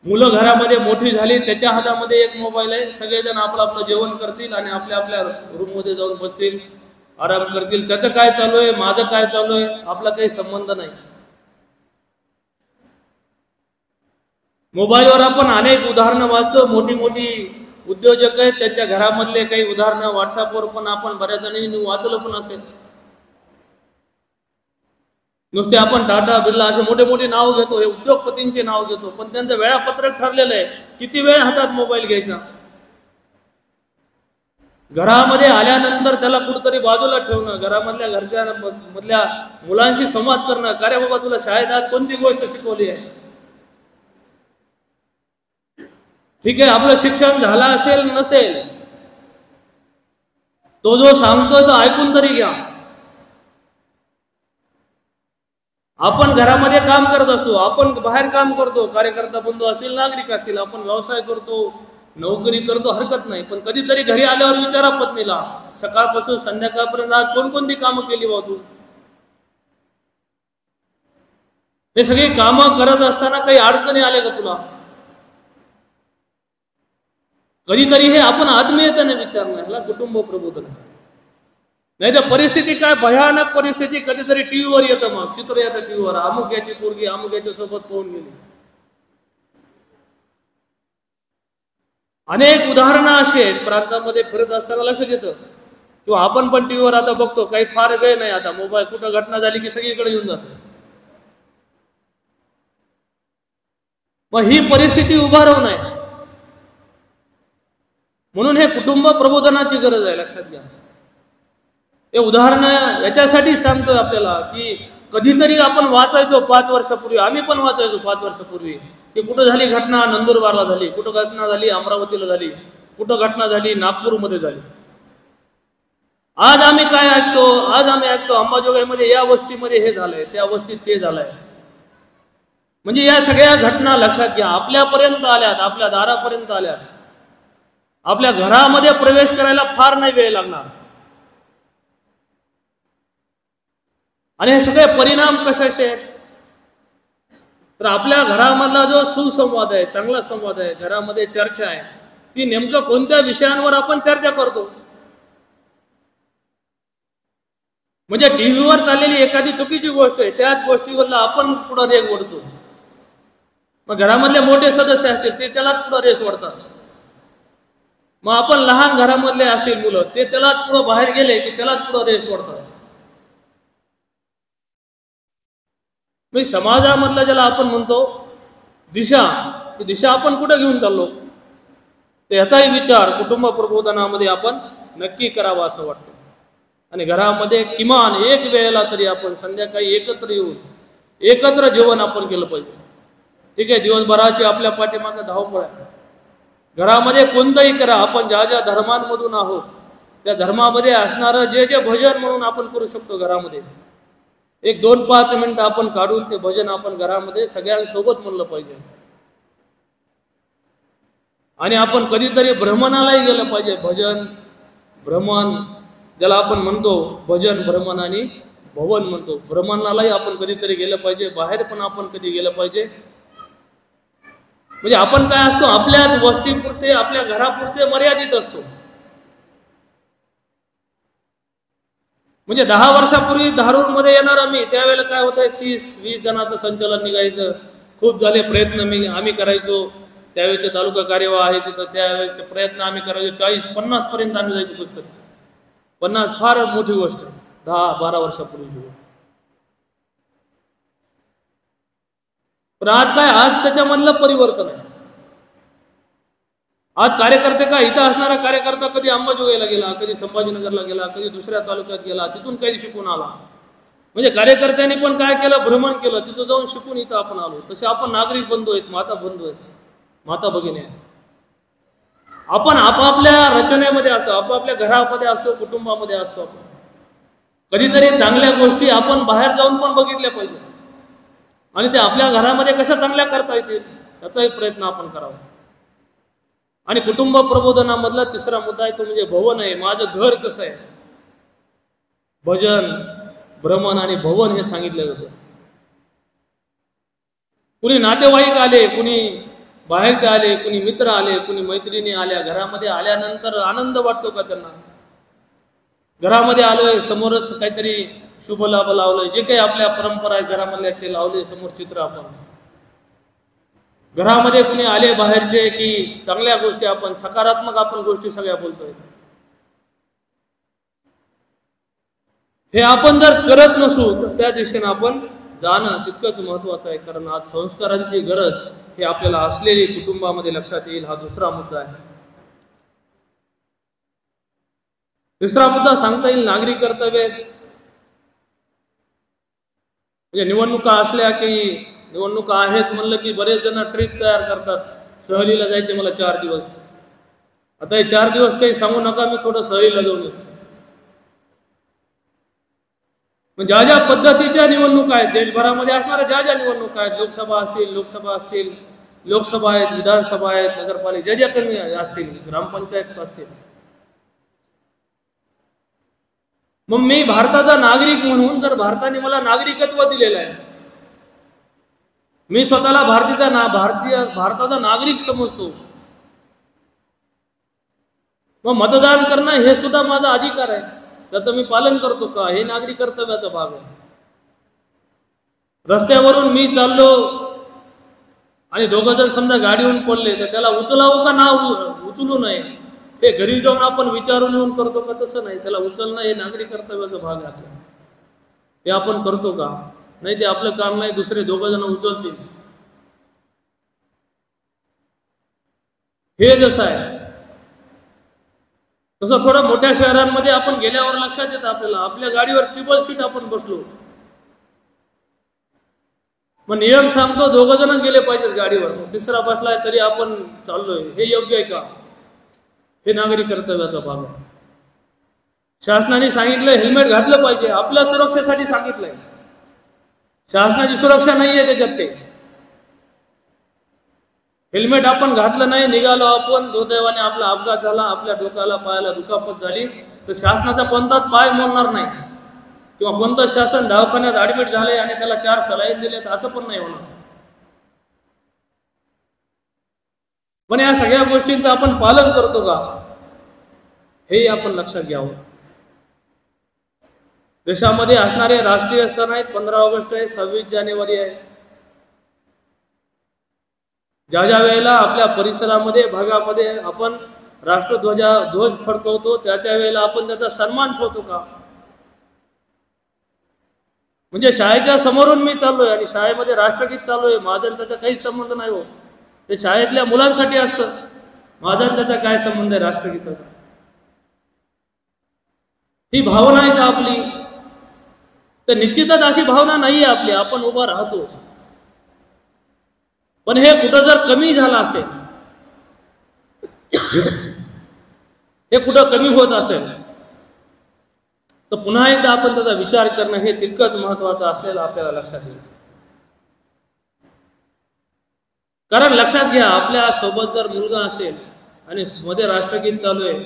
मुलं घरामध्ये मोठी झाली त्याच्या हातामध्ये एक मोबाईल आहे, सगळेजण आपलं आपलं जेवण करतील आणि आपल्या आपल्या रूममध्ये जाऊन बसतील, आराम करतील. त्याचं काय चालू आहे, माझं काय चालू आहे, आपला काही संबंध नाही. मोबाईलवर आपण अनेक उदाहरणं वाचतो. मोठी मोठी उद्योजक आहेत त्यांच्या घरामधले काही उदाहरणं व्हॉट्सअपवर पण आपण बऱ्याच जणांनी वाचलं पण असेल. नुसते आपण टाटा बिर्ला असे मोठे मोठे नाव घेतो, हे उद्योगपतींचे नाव घेतो, पण त्यांचं वेळापत्रक ठरलेलं आहे किती वेळ हातात मोबाईल घ्यायचा. घरामध्ये आल्यानंतर त्याला कुठतरी बाजूला ठेवणं, घरामधल्या घरच्या मधल्या मुलांशी संवाद करणं, का रे बाबा तुला शाळेत आज कोणती गोष्ट शिकवली आहे. ठीक आहे, आपलं शिक्षण झालं असेल नसेल, तो जो सांगतोय तो ऐकून तरी घ्या. आपण घरामध्ये काम करत असू, आपण बाहेर काम करतो, कार्यकर्ता बंधू असतील, नागरिक असतील, आपण व्यवसाय करतो, नोकरी करतो, हरकत नाही. पण कधीतरी घरी आल्यावर विचारा पत्नीला, सकाळपासून संध्याकाळपर्यंत आज कोणकोणती कामं केली बा तू. हे सगळी कामं करत असताना काही अडचणी आल्या का तुला. कधीतरी हे आपण आत्मीयतेने विचारणं, ह्याला कुटुंब प्रबोधन. नाही तर परिस्थिती काय भयानक परिस्थिती, कधीतरी टीव्हीवर येतं, मग चित्र येतं टीव्हीवर, अमुक याची पोरगी अमुक याच्या सोबत पाहून गेली. अनेक उदाहरणं अशी आहेत प्रांतामध्ये फिरत असताना लक्षात येतं. किंवा आपण पण टीव्हीवर आता बघतो, काही फार वेळ नाही आता, मोबाईल कुठं घटना झाली की सगळीकडे येऊन जातो. मग ही परिस्थिती उभारवू नये म्हणून हे कुटुंब प्रबोधनाची गरज आहे, लक्षात घ्या. हे उदाहरण याच्यासाठी सांगतोय आपल्याला की कधीतरी आपण वाचायचो 5 वर्षापूर्वी, आम्ही पण वाचायचो 5 वर्षापूर्वी, की कुठं झाली घटना, नंदुरबारला झाली, कुठं घटना झाली अमरावतीला झाली, कुठं घटना झाली नागपूरमध्ये झाली. आज आम्ही काय ऐकतो, आज आम्ही ऐकतो अंबाजोगाईमध्ये या वस्तीमध्ये हे झालंय, त्या वस्तीत ते झालंय. म्हणजे या सगळ्या घटना लक्षात घ्या, आपल्यापर्यंत आल्यात, आपल्या दारापर्यंत आल्यात. आपल्या घरामध्ये प्रवेश करायला फार नाही वेळ लागणार. आणि हे सगळे परिणाम कशाचे आहेत, तर आपल्या घरामधला जो सुसंवाद आहे, चांगला संवाद आहे, घरामध्ये चर्चा आहे, ती नेमकं कोणत्या विषयांवर आपण चर्चा करतो. म्हणजे टीव्हीवर चाललेली एखादी चुकीची गोष्ट आहे, त्याच गोष्टीवरला आपण पुढे रेग ओढतो. मग घरामधले मोठे सदस्य असतील ते त्यालाच पुढे रेस ओढतात. मग आपण लहान घरामधले असतील मुलं, ते त्यालाच पुढे बाहेर गेले की त्यालाच पुढे रेस ओढतात. म्हणजे समाजामधला ज्याला आपण म्हणतो दिशा, ती दिशा आपण कुठे घेऊन चाललो, तर याचाही विचार कुटुंब प्रबोधनामध्ये आपण नक्की करावा असं वाटतं. आणि घरामध्ये किमान एक वेळेला तरी आपण संध्याकाळी एकत्र येऊन एकत्र जेवण आपण केलं पाहिजे. ठीक आहे, दिवसभराची आपल्या पाठीमागे धावपळ आहे. घरामध्ये कोणतंही करा, आपण ज्या ज्या धर्मांमधून आहोत त्या धर्मामध्ये असणारं जे जे भजन म्हणून आपण करू शकतो, घरामध्ये एक 2-5 मिनिटं आपण काढून ते भजन आपण घरामध्ये सगळ्यांसोबत म्हणलं पाहिजे. आणि आपण कधीतरी भ्रमणालाही गेलं पाहिजे. भजन भ्रमण ज्याला आपण म्हणतो, भजन भ्रमण आणि भवन म्हणतो, भ्रमणालाही आपण कधीतरी गेलं पाहिजे. बाहेर पण आपण कधी गेलं पाहिजे. म्हणजे आपण काय असतो, आपल्याच वस्तीपुरते आपल्या घरापुरते मर्यादित असतो. म्हणजे 10 वर्षापूर्वी धारूरमध्ये येणार आम्ही, त्यावेळेला काय होतं, 30-20 जणांचं संचलन निघायचं. खूप झाले प्रयत्न आम्ही करायचो. त्यावेळेचे तालुका कार्यवाह आहे तिथं, त्यावेळेचे प्रयत्न आम्ही करायचो. 40-50 पर्यंत आम्ही जायचो पुस्तक. 50 फार मोठी गोष्ट, 10-12 वर्षापूर्वीची गोष्ट. पण आज काय, आज त्याच्यामधलं परिवर्तन आहे. आज कार्यकर्ते काय, इथं असणारा कार्यकर्ता कधी अंबाजोगाईला गेला, कधी संभाजीनगरला गेला, कधी दुसऱ्या तालुक्यात गेला, तिथून काही शिकून आला. म्हणजे कार्यकर्त्यांनी पण काय केलं, भ्रमण केलं, तिथं जाऊन शिकून इथं आपण आलो. तसे आपण नागरिक बंधू आहेत, माता बंधू आहेत, माता भगिनी आहेत. आपण आपापल्या रचनेमध्ये असतो, आपापल्या घरामध्ये असतो, कुटुंबामध्ये असतो. आपण कधीतरी चांगल्या गोष्टी आपण बाहेर जाऊन पण बघितल्या पाहिजे आणि ते आपल्या घरामध्ये कशा चांगल्या करता येतील याचाही प्रयत्न आपण करावा. आणि कुटुंब प्रबोधनामधला तिसरा मुद्दा आहे तो म्हणजे भवन आहे. माझं घर कसं आहे, भजन, भ्रमण आणि भवन हे सांगितलं जातं. कुणी नातेवाईक आले, कुणी बाहेरचे आले, कुणी मित्र आले, कुणी मैत्रिणी आल्या, घरामध्ये आल्यानंतर आनंद वाटतो का त्यांना? घरामध्ये आलोय, समोरच काहीतरी शुभ लाभ लावलंय, जे काही आपल्या परंपरा आहे घरामधल्या ते लावले समोर चित्र. आपण घरामध्ये कुणी आले बाहेरचे की चांगल्या गोष्टी, आपण सकारात्मक आपण गोष्टी सगळ्या बोलतोय. हे आपण जर करत नसू तर त्या दिशेने आपण जाणं तितकंच महत्वाचं आहे. कारण आज संस्कारांची गरज हे आपल्याला असलेली कुटुंबामध्ये लक्षात येईल. हा दुसरा मुद्दा आहे. तिसरा मुद्दा सांगता येईल नागरी कर्तव्य. म्हणजे निवडणुका असल्या की निवडणुका आहेत म्हणलं की बरेच जण ट्रिप तयार करतात. सहलीला जायचे मला 4 दिवस. आता हे 4 दिवस काही सांगू नका, मी थोडं सहलीला जाऊन येतो. ज्या ज्या पद्धतीच्या निवडणुका आहेत देशभरामध्ये असणाऱ्या, ज्या ज्या निवडणुका आहेत, लोकसभा असतील, लोकसभा आहेत, विधानसभा आहेत, नगरपालिका ज्या ज्या कमी असतील, ग्रामपंचायत असतील, मग मी भारताचा नागरिक म्हणून जर भारताने मला नागरिकत्व दिलेलं आहे, मी स्वतःला भारताचा नागरिक समजतो, मग मतदान करणं हे सुद्धा माझा अधिकार आहे. त्याचं मी पालन करतो का? हे नागरी कर्तव्याचा भाग आहे. रस्त्यावरून मी चाललो आणि 2 जण समजा गाडीहून पडले तर त्याला उचलावं का ना उचलू नये हे घरी जाऊन आपण विचारून येऊन करतो का? तसं नाही. त्याला उचलणं हे नागरी कर्तव्याचा भाग आहे. हे आपण करतो का? नाही, ते आपलं काम नाही, दुसरे 2 जण उचलतील. हे जसं आहे तसं थोडं मोठ्या शहरांमध्ये आपण गेल्यावर लक्षात येतं आपल्याला, आपल्या गाडीवर ट्रिपल सीट आपण बसलो, मग नियम सांगतो 2 जण गेले पाहिजेत गाडीवर, तिसरा बसलाय तरी आपण चाललोय. हे योग्य आहे का? हे नागरी कर्तव्याचा भाग आहे. शासनाने सांगितलंय हेल्मेट घातलं पाहिजे, आपल्या सुरक्षेसाठी सांगितलंय. शासनाची सुरक्षा नाहीये त्याच्यात. ते हेल्मेट आपण घातलं नाही, निघालो आपण, दुर्दैवाने आपला अपघात झाला, आपल्या डोक्याला पायाला दुखापत झाली तर शासनाचा कोणताच पाय मोडणार नाही, किंवा कोणतं शासन दवाखान्यात ऍडमिट झाले आणि त्याला 4 सलाईन दिले असं पण नाही होणार. पण या सगळ्या गोष्टींचं आपण पालन करतो का? हे आपण लक्षात घ्यावं. देशामध्ये असणारे राष्ट्रीय सण आहेत, 15 ऑगस्ट आहे, 26 जानेवारी आहे. ज्या ज्या वेळेला आपल्या परिसरामध्ये भागामध्ये आपण ध्वज फडकवतो त्या वेळेला आपण त्याचा सन्मान ठेवतो का? म्हणजे शाळेच्या समोरून मी चाललोय आणि शाळेमध्ये राष्ट्रगीत चालू आहे, माझा त्याचा काही संबंध नाही हो, ते शाळेतल्या मुलांसाठी असतं, माझा त्याचा काय संबंध आहे राष्ट्रगीताचा? ही भावना आहे का आपली? तर निश्चितच अशी भावना नाहीये आपली. आपण उभा राहतो, पण हे कुठं जर कमी झालं असेल, हे कुठं कमी होत असेल तर पुन्हा एकदा आपण त्याचा विचार करणं हे तितकंच महत्वाचं असलेलं आपल्याला लक्षात येईल. कारण लक्षात घ्या, आपल्या सोबत जर मुलगा असेल आणि मध्ये राष्ट्रगीत चालू आहे,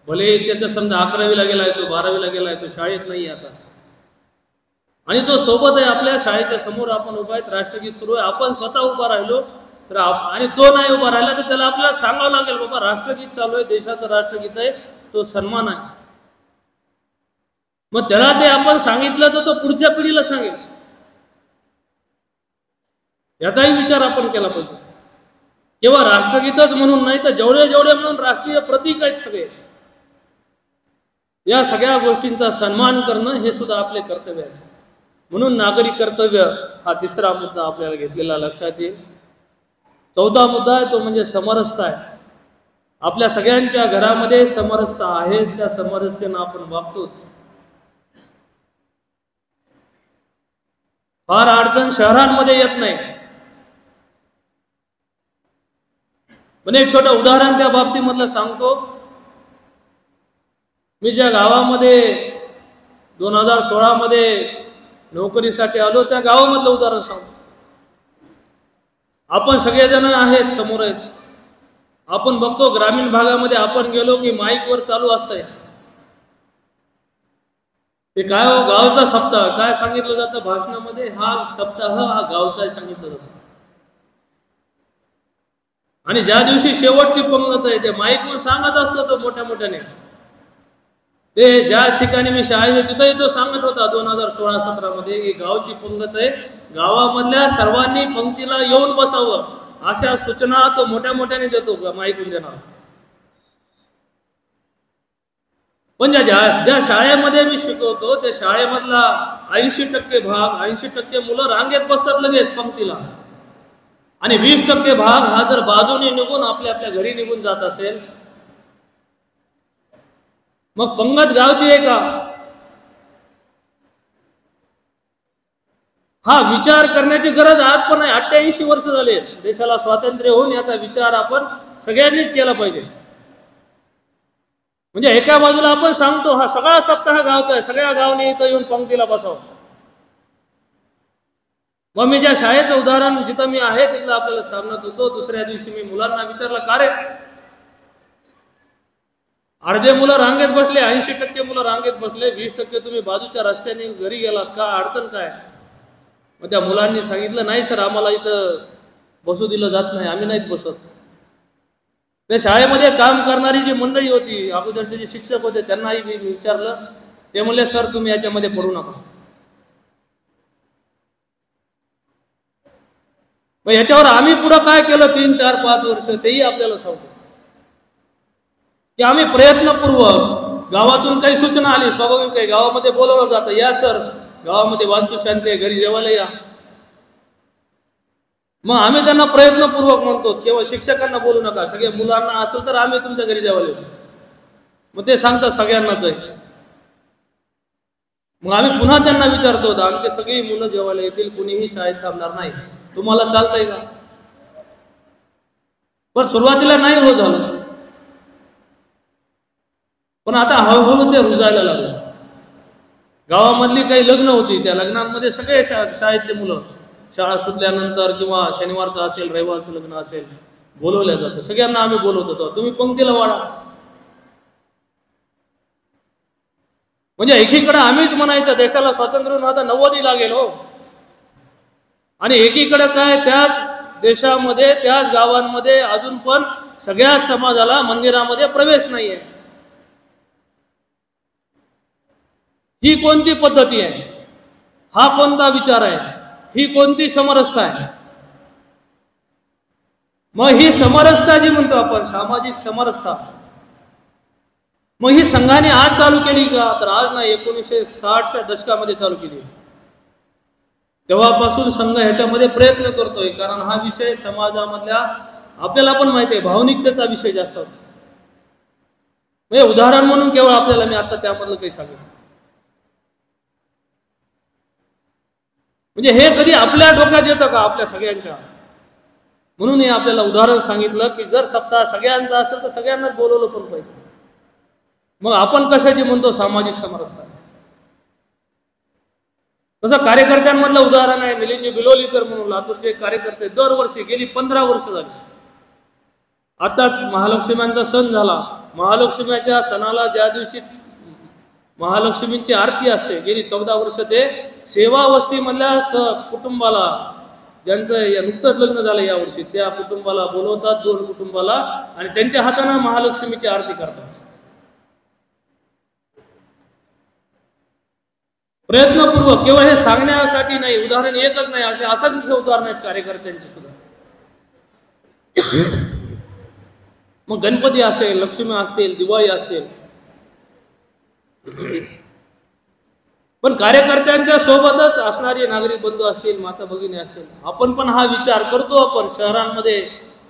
भले त्याचा समजा 11वीला गेलाय तो, 12वीला गेलाय तो, शाळेत नाही आता, आणि तो सोबत आहे, आपल्या शाळेच्या समोर आपण उभा आहेत, राष्ट्रगीत सुरू आहे, आपण स्वतः उभा राहिलो तर आणि तो नाही उभा राहिला तर त्याला आपल्याला सांगावं लागेल, बाबा राष्ट्रगीत चालू आहे, देशाचं राष्ट्रगीत आहे, तो सन्मान आहे. मग त्याला ते आपण सांगितलं तर तो पुढच्या पिढीला सांगेल, याचाही विचार आपण केला पाहिजे. केवळ राष्ट्रगीतच म्हणून नाही तर जेवढे जेवढे म्हणून राष्ट्रीय प्रतीक आहेत सगळे, या सगळ्या गोष्टींचा सन्मान करणं हे सुद्धा आपले कर्तव्य आहे. म्हणून नागरी कर्तव्य हा तिसरा मुद्दा आपल्याला घेतलेला लक्षात येईल. 4था मुद्दा आहे तो म्हणजे समरसता आहे. आपल्या सगळ्यांच्या घरामध्ये समरसता आहे, त्या समरसतेनं आपण वागतो. फार अडचण शहरांमध्ये येत नाही. पण एक छोटं उदाहरण त्या बाबतीमधलं सांगतो. मी ज्या गावामध्ये 2016 मध्ये नोकरीसाठी आलो त्या गावामधलं उदाहरण सांगतो. आपण सगळेजण आहेत, समोर आहेत, आपण बघतो ग्रामीण भागामध्ये आपण गेलो की माईकवर चालू असतंय, ते काय हो, गावचा सप्ताह काय सांगितलं जातं भाषणामध्ये? हा सप्ताह हा गावचा सांगितलं जातं. आणि ज्या दिवशी शेवटची पंगत आहे ते माईकून सांगत असतो तो मोठ्या मोठ्याने. ते ज्या ठिकाणी मी शाळेत तिथंही तो सांगत होता 2016-17 मध्ये की गावची पंगत आहे, गावामधल्या सर्वांनी पंक्तीला येऊन बसावं, अशा सूचना तो मोठ्या मोठ्याने देतो माईकून देणार. पण ज्या शाळेमध्ये मी शिकवतो त्या शाळेमधला 80% भाग 80% मुलं रांगेत बसतात लगेच पंक्तीला, आणि 20% भाग हा जर बाजूने निघून आपल्या आपल्या घरी निघून जात असेल, मग पंगत गावची आहे का? हा विचार करण्याची गरज आज पण आहे. 88 वर्ष झाले देशाला स्वातंत्र्य होऊन, याचा विचार आपण सगळ्यांनीच केला पाहिजे. म्हणजे एका बाजूला आपण सांगतो हा सगळा सप्ताह गावचा आहे, सगळ्या गावने इथं येऊन पंक्तीला बसावं. मग मी ज्या शाळेचं उदाहरण जिथं मी आहे तिथलं आपल्याला सांगत होतो. दुसऱ्या दिवशी मी मुलांना विचारलं, का रे अर्धे मुलं रांगेत बसले, 80% मुलं रांगेत बसले, 20% तुम्ही बाजूच्या रस्त्याने घरी गेलात का, अडचण काय? मग त्या मुलांनी सांगितलं, नाही सर आम्हाला इथं बसू दिलं जात नाही, आम्ही नाहीत बसत. त्या शाळेमध्ये काम करणारी जी मंडळी होती, अगोदरचे जे शिक्षक होते, त्यांनाही मी विचारलं. ते म्हणले, सर तुम्ही याच्यामध्ये पडू नका. मग याच्यावर आम्ही पुढं काय केलं 3, 4, 5 वर्ष तेही आपल्याला सांगतो की आम्ही प्रयत्नपूर्वक गावातून काही सूचना आली, स्वाभाविक आहे, गावामध्ये बोलवलं जातं, या सर गावामध्ये वास्तुशांती आहे, घरी जेवायला या. मग आम्ही त्यांना प्रयत्नपूर्वक म्हणतो, केवळ शिक्षकांना बोलू नका, सगळ्या मुलांना असेल तर आम्ही तुमच्या घरी जेवायला येतो. मग ते सांगतात सगळ्यांनाच आहे. मग आम्ही पुन्हा त्यांना विचारतो, आमची सगळी मुलं जेवायला येतील, कुणीही शाळेत थांबणार नाही, तुम्हाला चालतंय का? पण सुरुवातीला नाही होत झालं, पण आता हळूहळू ते रुजायला लागलं. गावामधली काही लग्न होती, त्या लग्नांमध्ये सगळे शाळेतले मुलं शाळा सुटल्यानंतर किंवा शनिवारचं असेल रविवारचं लग्न असेल बोलवल्या जातं. सगळ्यांना आम्ही बोलवत होतो, तुम्ही पंक्तीला वाढा. म्हणजे एकीकडे आम्हीच म्हणायचं देशाला स्वातंत्र्य होऊन आता 90 लागेल हो, आणि एकीकडे काय त्याच देशामध्ये त्याच गावांमध्ये अजून पण सगळ्या समाजाला मंदिरामध्ये प्रवेश नाहीये. ही कोणती पद्धती आहे? हा कोणता विचार आहे? ही कोणती समरसता आहे? मग ही समरसता जी म्हणतो आपण, सामाजिक समरसता, मग ही संघाने आज चालू केली का? तर आज नाही, 1960च्या दशकामध्ये चालू केली. तेव्हापासून संघ ह्याच्यामध्ये प्रयत्न करतोय, कारण हा विषय समाजामधल्या आपल्याला पण माहिती आहे भावनिकतेचा विषय जास्त असतो. म्हणजे उदाहरण म्हणून केवळ आपल्याला मी आता त्यामधलं काही सांगितलं. म्हणजे हे कधी आपल्या डोक्यात येतं का? आपल्या सगळ्यांच्या. म्हणून हे आपल्याला उदाहरण सांगितलं की जर सप्ताह सगळ्यांचा असेल तर सगळ्यांनाच बोलवलं पण पाहिजे. मग आपण कशाची म्हणतो सामाजिक समरसता. तसं कार्यकर्त्यांमधलं उदाहरण आहे मिलिंद बिलोलीकर म्हणून लातूरचे कार्यकर्ते दरवर्षी गेली 15 वर्ष झाली. आताच महालक्ष्म्यांचा सण झाला. महालक्ष्म्याच्या सणाला ज्या दिवशी महालक्ष्मींची आरती असते, गेली 14 वर्ष ते सेवा वस्तीमधल्या कुटुंबाला, ज्यांचं नुकतंच लग्न झालं यावर्षी, त्या कुटुंबाला बोलवतात, 2 कुटुंबाला, आणि त्यांच्या हाताने महालक्ष्मीची आरती करतात. प्रयत्नपूर्वक, केवळ हे सांगण्यासाठी नाही, उदाहरण एकच नाही, असे असंख्य उदाहरण आहेत कार्यकर्त्यांची सुद्धा. मग गणपती असेल, लक्ष्मी असतील, दिवाळी असतील, पण कार्यकर्त्यांच्या सोबतच असणारे नागरिक बंधू असतील, माता भगिनी असतील, आपण पण हा विचार करतो. आपण शहरांमध्ये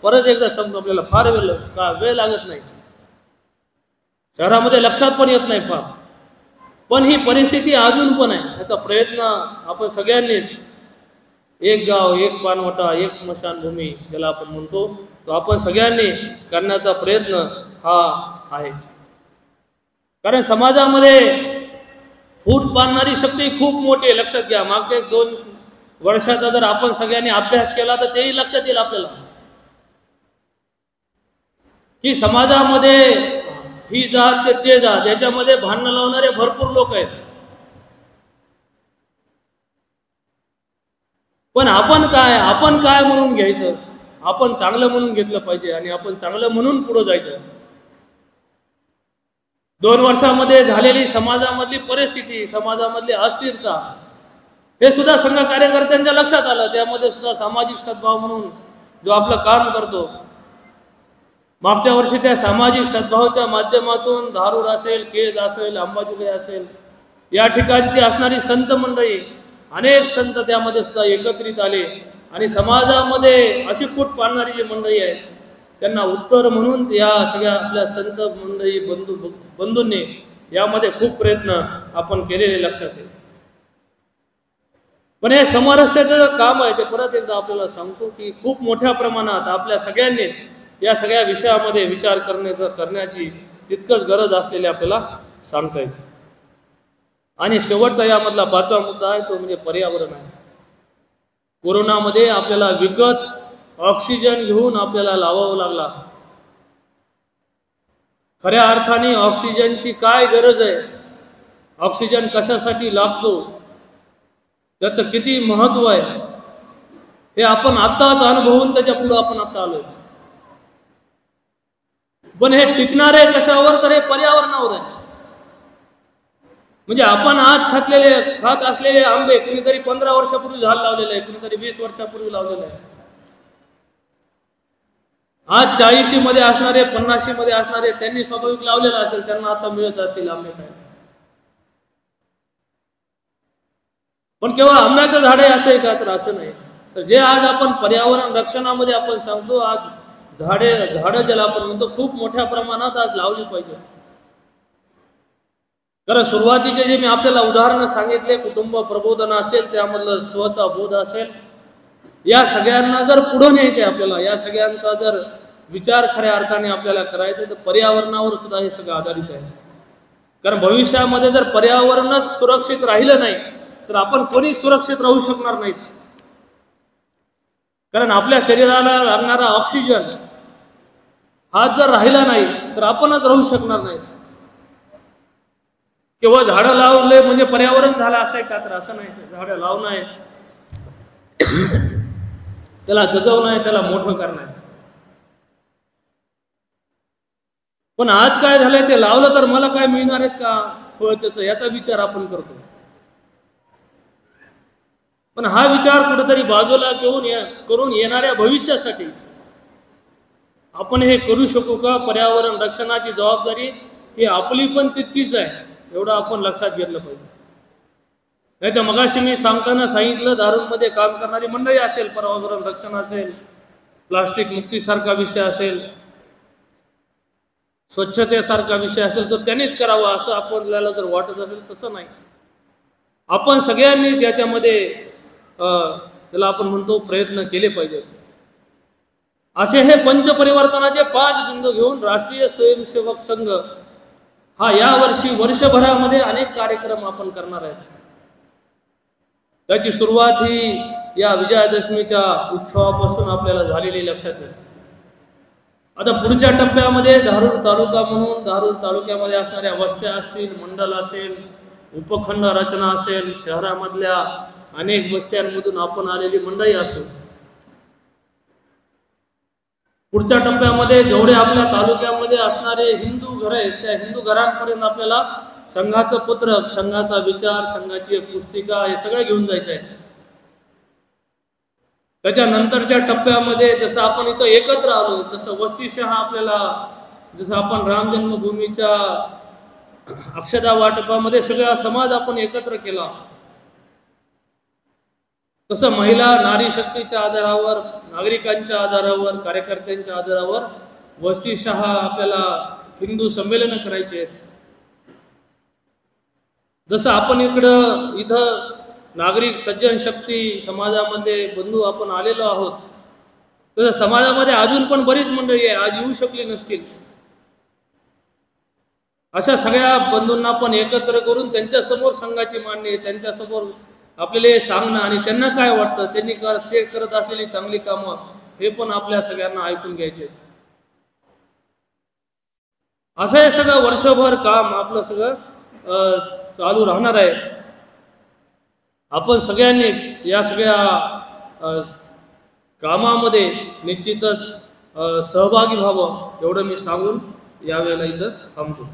परत एकदा समजून आपल्याला फार वेळ लागत नाही, शहरामध्ये लक्षात पण येत नाही फार, पण ही परिस्थिती अजून पण आहे. याचा प्रयत्न आपण सगळ्यांनी, एक गाव, एक पानवटा, एक स्मशानभूमी ज्याला आपण म्हणतो, तो आपण सगळ्यांनी करण्याचा प्रयत्न हा आहे. कारण समाजामध्ये फूट बांधणारी शक्ती खूप मोठी आहे. लक्षात घ्या, मागच्या 2 वर्षाचा जर आपण सगळ्यांनी अभ्यास केला तर तेही लक्षात येईल आपल्याला की समाजामध्ये ही जात ते जात याच्यामध्ये भांडणं लावणारे भरपूर लोक आहेत. पण आपण काय म्हणून घ्यायचं, आपण चांगलं म्हणून घेतलं पाहिजे आणि आपण चांगलं म्हणून पुढे जायचं. 2 वर्षामध्ये झालेली समाजामधली परिस्थिती, समाजामधली अस्थिरता हे सुद्धा संघ कार्यकर्त्यांच्या लक्षात आलं. त्यामध्ये सुद्धा सामाजिक सद्भाव म्हणून जो आपलं काम करतो, मागच्या वर्षी त्या सामाजिक सद्भावाच्या माध्यमातून धारूर असेल, केज असेल, अंबाजोगाई असेल या ठिकाणची असणारी संत मंडळी, अनेक संत त्यामध्ये सुद्धा एकत्रित आले आणि समाजामध्ये अशी फूट पाडणारी जी मंडळी आहे त्यांना उत्तर म्हणून या सगळ्या आपल्या संत मंडळी बंधूंनी यामध्ये खूप प्रयत्न आपण केलेले लक्षात येईल. पण हे समरस्त्याचं काम आहे ते परत एकदा आपल्याला सांगतो की खूप मोठ्या प्रमाणात आपल्या सगळ्यांनीच या सगळ्या विषयामध्ये विचार करण्याची तितकंच गरज असलेली आपल्याला सांगता येईल. आणि शेवटचा यामधला 5वा मुद्दा आहे तो म्हणजे पर्यावरण आहे. कोरोनामध्ये आपल्याला विकत ऑक्सिजन घेऊन आपल्याला लावावं लागला. खऱ्या अर्थाने ऑक्सिजनची काय गरज आहे, ऑक्सिजन कशासाठी लागतो, त्याचं किती महत्व आहे हे आपण आत्ताच अनुभवून त्याच्या पुढे आपण आता आलोय. पण हे टिकणार आहे कशावर, तर हे पर्यावरणावर आहे. म्हणजे आपण आज खात असलेले आंबे कुणीतरी 15 वर्षापूर्वी झाड लावलेले आहे, कुणीतरी 20 वर्षापूर्वी लावलेले आहे. आज 40 मध्ये असणारे, 50 मध्ये असणारे त्यांनी स्वाभाविक लावलेला असेल, त्यांना आता मिळत असतील आंबे काय. पण केवळ आंब्याचं झाड आहे असं आहे का, तर असं नाही. तर जे आज आपण पर्यावरण रक्षणामध्ये आपण सांगतो, आज झाडं ज्याला आपण म्हणतो खूप मोठ्या प्रमाणात आज लावली पाहिजे. कारण सुरुवातीचे जे मी आपल्याला उदाहरणं सांगितले, कुटुंब प्रबोधन असेल, त्यामधलं स्वचा बोध असेल, या सगळ्यांना जर पुढे न्यायचे आपल्याला, या सगळ्यांचा जर विचार खऱ्या अर्थाने आपल्याला करायचा तर पर्यावरणावर सुद्धा हे सगळं आधारित आहे. कारण भविष्यामध्ये जर पर्यावरणच सुरक्षित राहिलं नाही तर आपण कोणीच सुरक्षित राहू शकणार नाहीत. कारण आपल्या शरीराला लागणारा ऑक्सिजन हा जर राहिला नाही तर आपणच राहू शकणार नाही. केवळ झाडं लावले म्हणजे पर्यावरण झालं असं आहे का, तर असं नाही. झाडं लावणं आहे, त्याला जगवणं आहे, त्याला मोठं करणं आहे. पण आज काय झालंय, ते लावलं तर मला काय मिळणार आहेत का फळ त्याचं, याचा विचार आपण करतो. पण हा विचार कुठेतरी बाजूला करून येणाऱ्या भविष्यासाठी आपण हे करू शकू का? पर्यावरण रक्षणाची जबाबदारी ही आपली पण तितकीच आहे, एवढं आपण लक्षात घेतलं पाहिजे. नाही तर मगाशी मी सांगताना सांगितलं, दारूमध्ये काम करणारी मंडळी असेल, पर्यावरण रक्षण असेल, प्लास्टिक मुक्तीसारखा विषय असेल, स्वच्छतेसारखा विषय असेल तर त्यांनीच करावं असं आपल्याला जर वाटत असेल, तसं नाही. आपण सगळ्यांनीच याच्यामध्ये त्याला आपण म्हणतो प्रयत्न केले पाहिजेत. असे हे पंचपरिवर्तनाचे 5 बिंदू घेऊन राष्ट्रीय स्वयंसेवक संघ हा यावर्षी वर्षभरामध्ये अनेक कार्यक्रम आपण करणार आहेत. त्याची सुरुवात ही या विजयादशमीच्या उत्सवापासून आपल्याला झालेली लक्षात येते. आता पुढच्या टप्प्यामध्ये धारूर तालुका म्हणून धारूर तालुक्यामध्ये असणाऱ्या वस्त्या असतील, मंडल असेल, उपखंड रचना असेल, शहरामधल्या अनेक वस्त्यांमधून आपण आलेली मंडळी असो, पुढच्या टप्प्यामध्ये जेवढे आपल्या तालुक्यामध्ये असणारे हिंदू घर आहेत त्या हिंदू घरांपर्यंत आपल्याला संघाचं पत्रक, संघाचा विचार, संघाची एक पुस्तिका हे सगळं घेऊन जायचं आहे. त्याच्यानंतरच्या टप्प्यामध्ये जसं आपण इथं एकत्र आलो तसं वस्तीशहा आपल्याला, जसं आपण राम जन्मभूमीच्या अक्षदा वाटपामध्ये सगळा समाज आपण एकत्र केला, तसं महिला नारी शक्तीच्या आधारावर, नागरिकांच्या आधारावर, कार्यकर्त्यांच्या आधारावर वस्तीशहा आपल्याला हिंदू संमेलन करायचे आहेत. जसं आपण इथं नागरिक सज्जन शक्ती समाजामध्ये बंधू आपण आलेलो आहोत, तसं समाजामध्ये अजून पण बरीच मंडळी आहे आज येऊ शकली नसतील. अशा सगळ्या बंधूंना पण एकत्र करून त्यांच्यासमोर संघाची मांडणी, त्यांच्यासमोर आपल्याला हे सांगणं आणि त्यांना काय वाटतं, त्यांनी ते करत असलेली चांगली कामं हे पण आपल्या सगळ्यांना ऐकून घ्यायचे. असं हे सगळं वर्षभर काम आपलं सगळं चालू राहणार आहे. आपण सगळ्यांनी या सगळ्या कामामध्ये निश्चितच सहभागी व्हावं एवढं मी सांगून यावेळेला इथं थांबतो.